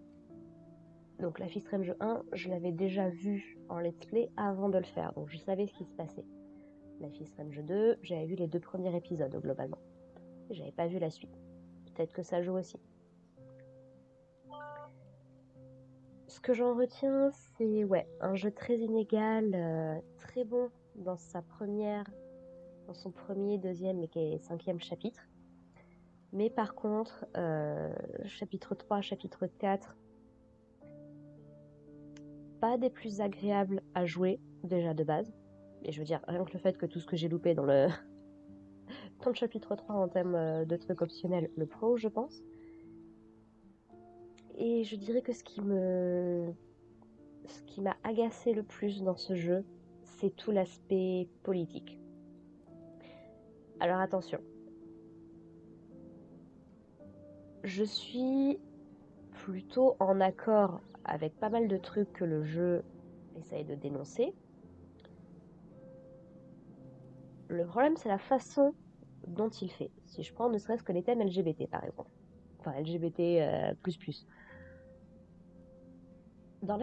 donc Life is Strange 1, je l'avais déjà vu en let's play avant de le faire, donc je savais ce qui se passait. Life is Strange 2, j'avais vu les 2 premiers épisodes globalement. J'avais pas vu la suite. Peut-être que ça joue aussi. Ce que j'en retiens, c'est un jeu très inégal, très bon dans son premier, deuxième et 5e chapitre. Mais par contre, chapitre 3, chapitre 4, pas des plus agréables à jouer, déjà de base. Et je veux dire, rien que le fait que tout ce que j'ai loupé dans le chapitre 3 en termes de trucs optionnels le prouve, je pense. Et je dirais que ce qui m'a agacé le plus dans ce jeu, c'est tout l'aspect politique. Alors attention. Je suis plutôt en accord avec pas mal de trucs que le jeu essaye de dénoncer. Le problème, c'est la façon dont il fait. Si je prends ne serait-ce que les thèmes LGBT, par exemple. Enfin, LGBT++. Dans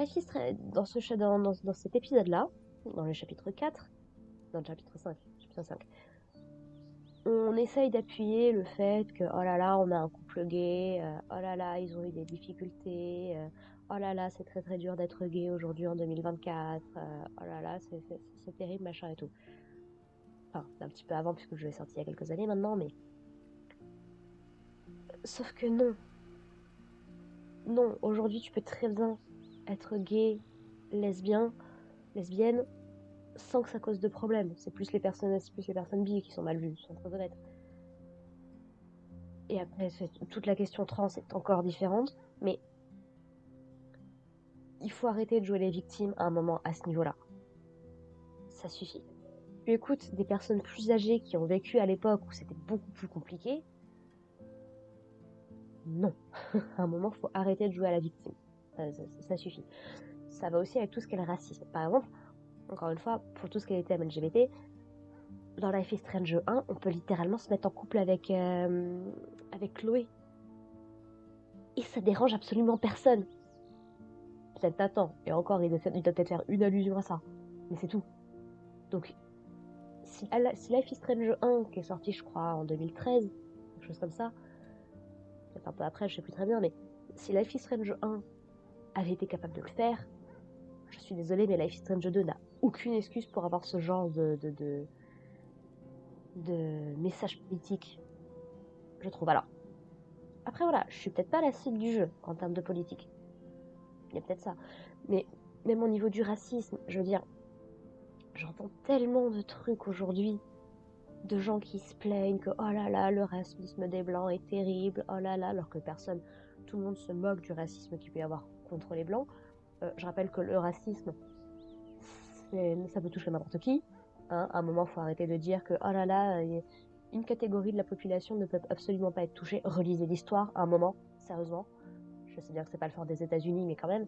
cet épisode-là, dans le chapitre 4, dans le chapitre 5, on essaye d'appuyer le fait que, oh là là, on a un couple gay, oh là là, ils ont eu des difficultés, oh là là, c'est très très dur d'être gay aujourd'hui en 2024, oh là là, c'est terrible, machin et tout. Enfin, un petit peu avant, puisque je l'ai sorti il y a quelques années maintenant, mais... Sauf que non. Non, aujourd'hui, tu peux très bien être gay, lesbienne, sans que ça cause de problème. C'est plus les personnes bi qui sont mal vues, sont très honnêtes. Et après, toute la question trans est encore différente, mais il faut arrêter de jouer les victimes à un moment à ce niveau-là. Ça suffit. Tu écoutes des personnes plus âgées qui ont vécu à l'époque où c'était beaucoup plus compliqué. Non. À un moment, il faut arrêter de jouer à la victime. Ça suffit. Ça va aussi avec tout ce qui est le racisme. Par exemple, encore une fois, pour tout ce qui est les thèmes LGBT, dans Life is Strange 1, on peut littéralement se mettre en couple avec Chloé. Et ça dérange absolument personne. Peut-être Nathan. Et encore, il doit peut-être faire une allusion à ça. Mais c'est tout. Donc, si Life is Strange 1, qui est sorti, je crois, en 2013, quelque chose comme ça, peut-être un peu après, je sais plus très bien, mais si Life is Strange 1 avait été capable de le faire, je suis désolée, mais Life is Strange 2 n'a aucune excuse pour avoir ce genre de message politique, je trouve. Alors, après voilà, je suis peut-être pas la cible du jeu en termes de politique. Il y a peut-être ça. Mais même au niveau du racisme, je veux dire, j'entends tellement de trucs aujourd'hui, de gens qui se plaignent que oh là là, le racisme des blancs est terrible, oh là là, alors que tout le monde se moque du racisme qu'il peut y avoir contre les blancs. Je rappelle que le racisme, ça peut toucher n'importe qui. Hein, à un moment, il faut arrêter de dire que oh là là, une catégorie de la population ne peut absolument pas être touchée. Relisez l'histoire à un moment, sérieusement. Je sais bien que c'est pas le fort des États-Unis, mais quand même.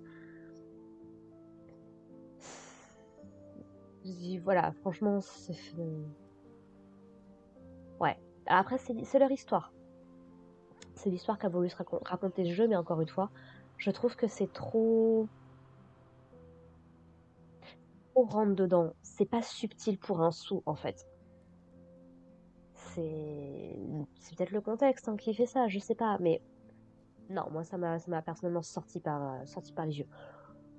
Voilà, franchement, ouais. Après, c'est leur histoire. C'est l'histoire qu'a voulu se raconter ce jeu, mais encore une fois, je trouve que c'est trop rentre dedans. C'est pas subtil pour un sou, en fait. C'est peut-être le contexte hein, qui fait ça, je sais pas, mais non, moi ça m'a personnellement sorti par les yeux.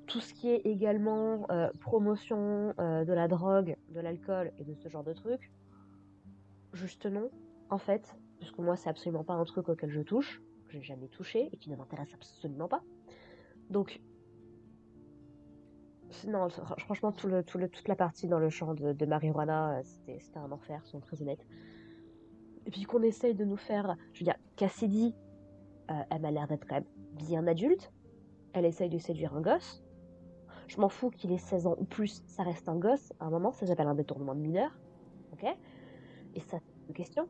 Tout ce qui est également promotion de la drogue, de l'alcool et de ce genre de trucs, juste non, en fait, parce que moi c'est absolument pas un truc auquel je touche, que j'ai jamais touché et qui ne m'intéresse absolument pas. Donc non, franchement toute la partie dans le champ de marijuana, c'était un enfer, soyons très honnêtes. Et puis qu'on essaye de nous faire, je veux dire, Cassidy, elle m'a l'air d'être quand même bien adulte. Elle essaye de séduire un gosse. Je m'en fous qu'il ait 16 ans ou plus, ça reste un gosse. À un moment, ça s'appelle un détournement de mineur. Ok ? Et ça, c'est une question.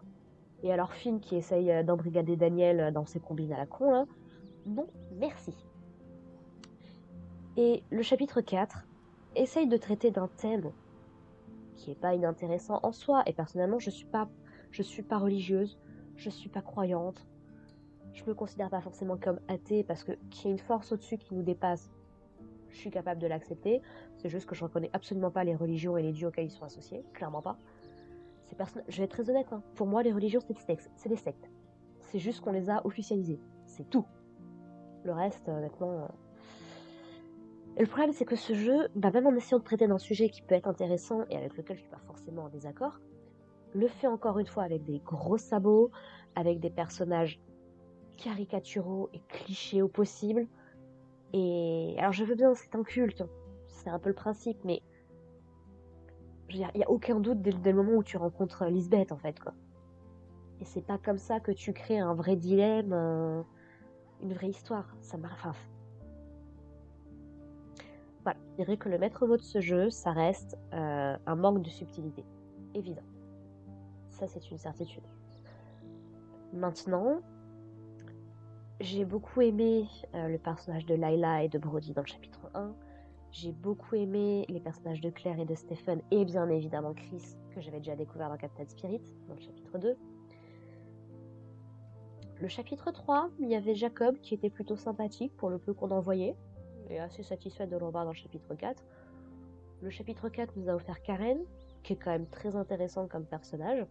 Et alors, Finn qui essaye d'embrigader Daniel dans ses combines à la con, là. Non, merci. Et le chapitre 4 essaye de traiter d'un thème qui est pas inintéressant en soi. Et personnellement, je suis pas religieuse, je suis pas croyante. Je me considère pas forcément comme athée parce que qu'il y ait une force au-dessus qui nous dépasse, je suis capable de l'accepter. C'est juste que je reconnais absolument pas les religions et les dieux auxquels ils sont associés, clairement pas. Je vais être très honnête, hein. Pour moi les religions c'est des sectes. C'est juste qu'on les a officialisées, c'est tout. Le reste, honnêtement... Et le problème c'est que ce jeu, même en essayant de traiter d'un sujet qui peut être intéressant et avec lequel je suis pas forcément en désaccord, le fait encore une fois avec des gros sabots, avec des personnages caricaturaux et clichés au possible. Et alors je veux bien, c'est un culte, c'est un peu le principe, mais je veux dire, il n'y a aucun doute dès le moment où tu rencontres Lisbeth en fait, quoi. Et c'est pas comme ça que tu crées un vrai dilemme, une vraie histoire. Ça m'a... Enfin... Voilà, je dirais que le maître mot de ce jeu, ça reste un manque de subtilité. Évident. Ça, c'est une certitude. Maintenant, j'ai beaucoup aimé le personnage de Layla et de Brody dans le chapitre 1. J'ai beaucoup aimé les personnages de Claire et de Stephen, et bien évidemment Chris, que j'avais déjà découvert dans Captain Spirit, dans le chapitre 2. Le chapitre 3, il y avait Jacob, qui était plutôt sympathique pour le peu qu'on en voyait, et assez satisfaite de le revoir dans le chapitre 4. Le chapitre 4 nous a offert Karen, qui est quand même très intéressant comme personnage.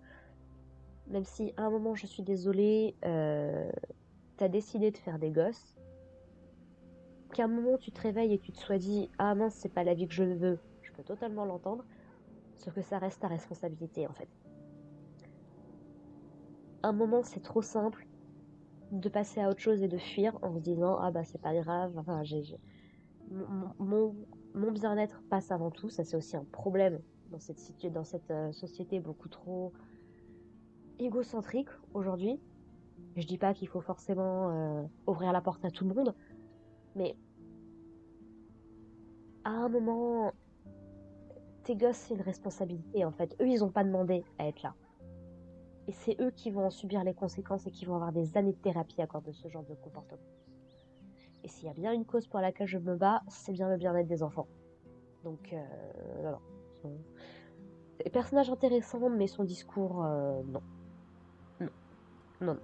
Même si à un moment je suis désolée, t'as décidé de faire des gosses, qu'à un moment tu te réveilles et tu te sois dit ah mince c'est pas la vie que je veux, je peux totalement l'entendre, sauf que ça reste ta responsabilité en fait. Un moment c'est trop simple de passer à autre chose et de fuir en se disant ah bah c'est pas grave, enfin mon bien-être passe avant tout, ça c'est aussi un problème dans cette société beaucoup trop égocentrique aujourd'hui. Je dis pas qu'il faut forcément ouvrir la porte à tout le monde, mais à un moment, tes gosses, c'est une responsabilité en fait. Eux, ils ont pas demandé à être là. Et c'est eux qui vont en subir les conséquences et qui vont avoir des années de thérapie à cause de ce genre de comportement. Et s'il y a bien une cause pour laquelle je me bats, c'est bien le bien-être des enfants. Donc, non. C'est un personnage intéressant, mais son discours, non. Non. Non.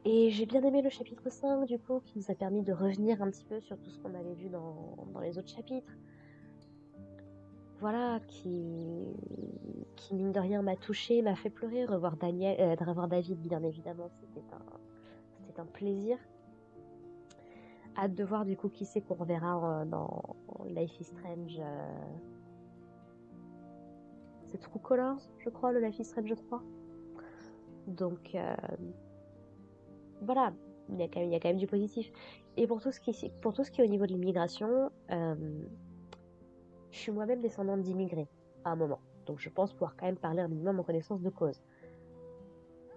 Et j'ai bien aimé le chapitre 5, du coup, qui nous a permis de revenir un petit peu sur tout ce qu'on avait vu dans les autres chapitres. Voilà, qui mine de rien m'a touchée, m'a fait pleurer. Revoir David, bien évidemment, c'était un plaisir. Hâte de voir du coup qui c'est qu'on reverra dans Life is Strange. C'est True Colors, je crois, le Life is Strange 3. Donc voilà, il y a quand même du positif. Et pour tout ce qui est au niveau de l'immigration, je suis moi-même descendante d'immigrés à un moment. Donc je pense pouvoir quand même parler un minimum en connaissance de cause.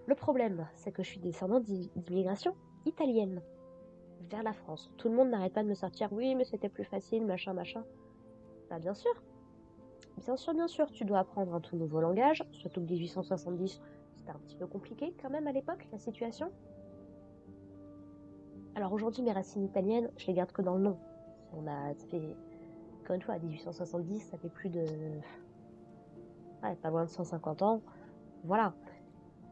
Le problème, c'est que je suis descendante d'immigration italienne vers la France. Tout le monde n'arrête pas de me sortir oui, mais c'était plus facile, machin. Bah bien sûr, tu dois apprendre un tout nouveau langage, surtout que 1870, c'était un petit peu compliqué quand même à l'époque, la situation. Alors aujourd'hui, mes racines italiennes, je les garde que dans le nom. Ça fait, encore une fois, à 1870, ça fait plus de... Ouais, pas loin de 150 ans. Voilà.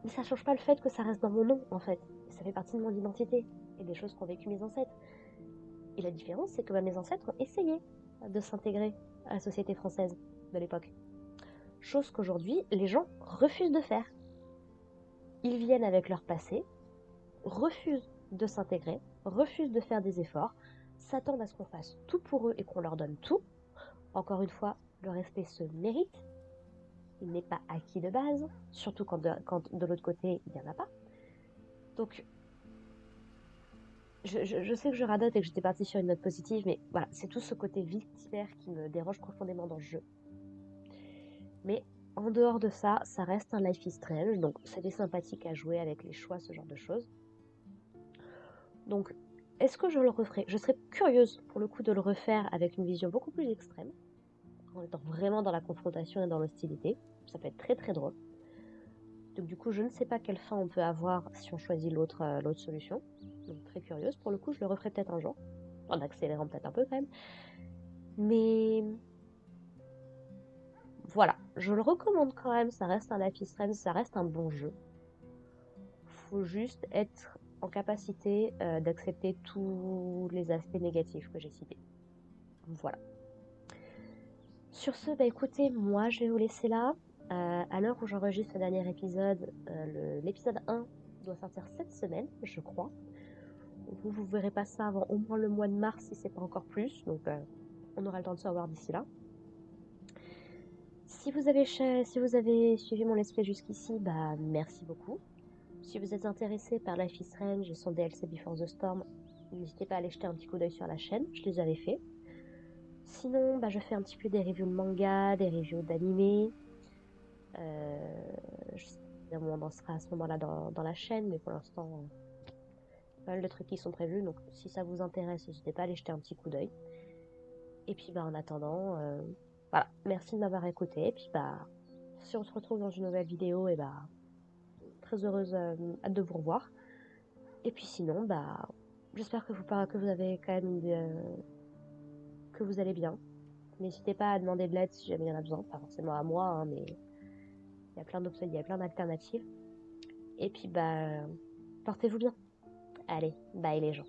Mais ça change pas le fait que ça reste dans mon nom, en fait. Ça fait partie de mon identité et des choses qu'ont vécu mes ancêtres. Et la différence, c'est que mes ancêtres ont essayé de s'intégrer à la société française de l'époque. Chose qu'aujourd'hui, les gens refusent de faire. Ils viennent avec leur passé, refusent de s'intégrer, refusent de faire des efforts, s'attendent à ce qu'on fasse tout pour eux et qu'on leur donne tout. Encore une fois, le respect se mérite. Il n'est pas acquis de base, surtout quand de l'autre côté, il n'y en a pas. Donc, je sais que je radote et que j'étais partie sur une note positive, mais voilà, c'est tout ce côté victimaire qui me dérange profondément dans le jeu. Mais en dehors de ça, ça reste un Life is Strange, donc c'était sympathique à jouer avec les choix, ce genre de choses. Donc, est-ce que je le referai ? Je serais curieuse, pour le coup, de le refaire avec une vision beaucoup plus extrême, en étant vraiment dans la confrontation et dans l'hostilité. Ça peut être très très drôle. Donc du coup, je ne sais pas quelle fin on peut avoir si on choisit l'autre solution. Donc très curieuse. Pour le coup, je le referai peut-être un jour. En accélérant peut-être un peu quand même. Mais voilà, je le recommande quand même. Ça reste un Life is Strange, ça reste un bon jeu. Faut juste être en capacité d'accepter tous les aspects négatifs que j'ai cités. Voilà. Sur ce, bah écoutez, moi je vais vous laisser là. À l'heure où j'enregistre le dernier épisode, l'épisode 1 doit sortir cette semaine, je crois. Vous verrez pas ça avant au moins le mois de mars, si c'est pas encore plus. Donc on aura le temps de se revoir d'ici là. Si vous avez suivi mon let's play jusqu'ici, bah merci beaucoup. Si vous êtes intéressé par Life is Strange et son DLC Before the Storm, n'hésitez pas à aller jeter un petit coup d'œil sur la chaîne, je les avais fait. Sinon, bah, je fais un petit peu des reviews de manga, des reviews d'animé. Je sais pas où on en sera à ce moment-là dans la chaîne, mais pour l'instant, pas mal de trucs qui sont prévus. Donc, si ça vous intéresse, n'hésitez pas à aller jeter un petit coup d'œil. Et puis, bah, en attendant, voilà, merci de m'avoir écouté. Et puis, bah, si on se retrouve dans une nouvelle vidéo, et bah, très heureuse, hâte de vous revoir. Et puis, sinon, bah, j'espère que vous avez quand même que vous allez bien. N'hésitez pas à demander de l'aide si jamais il y en a besoin, pas forcément à moi, hein, mais il y a plein d'options, il y a plein d'alternatives. Et puis bah, portez-vous bien. Allez, bye les gens.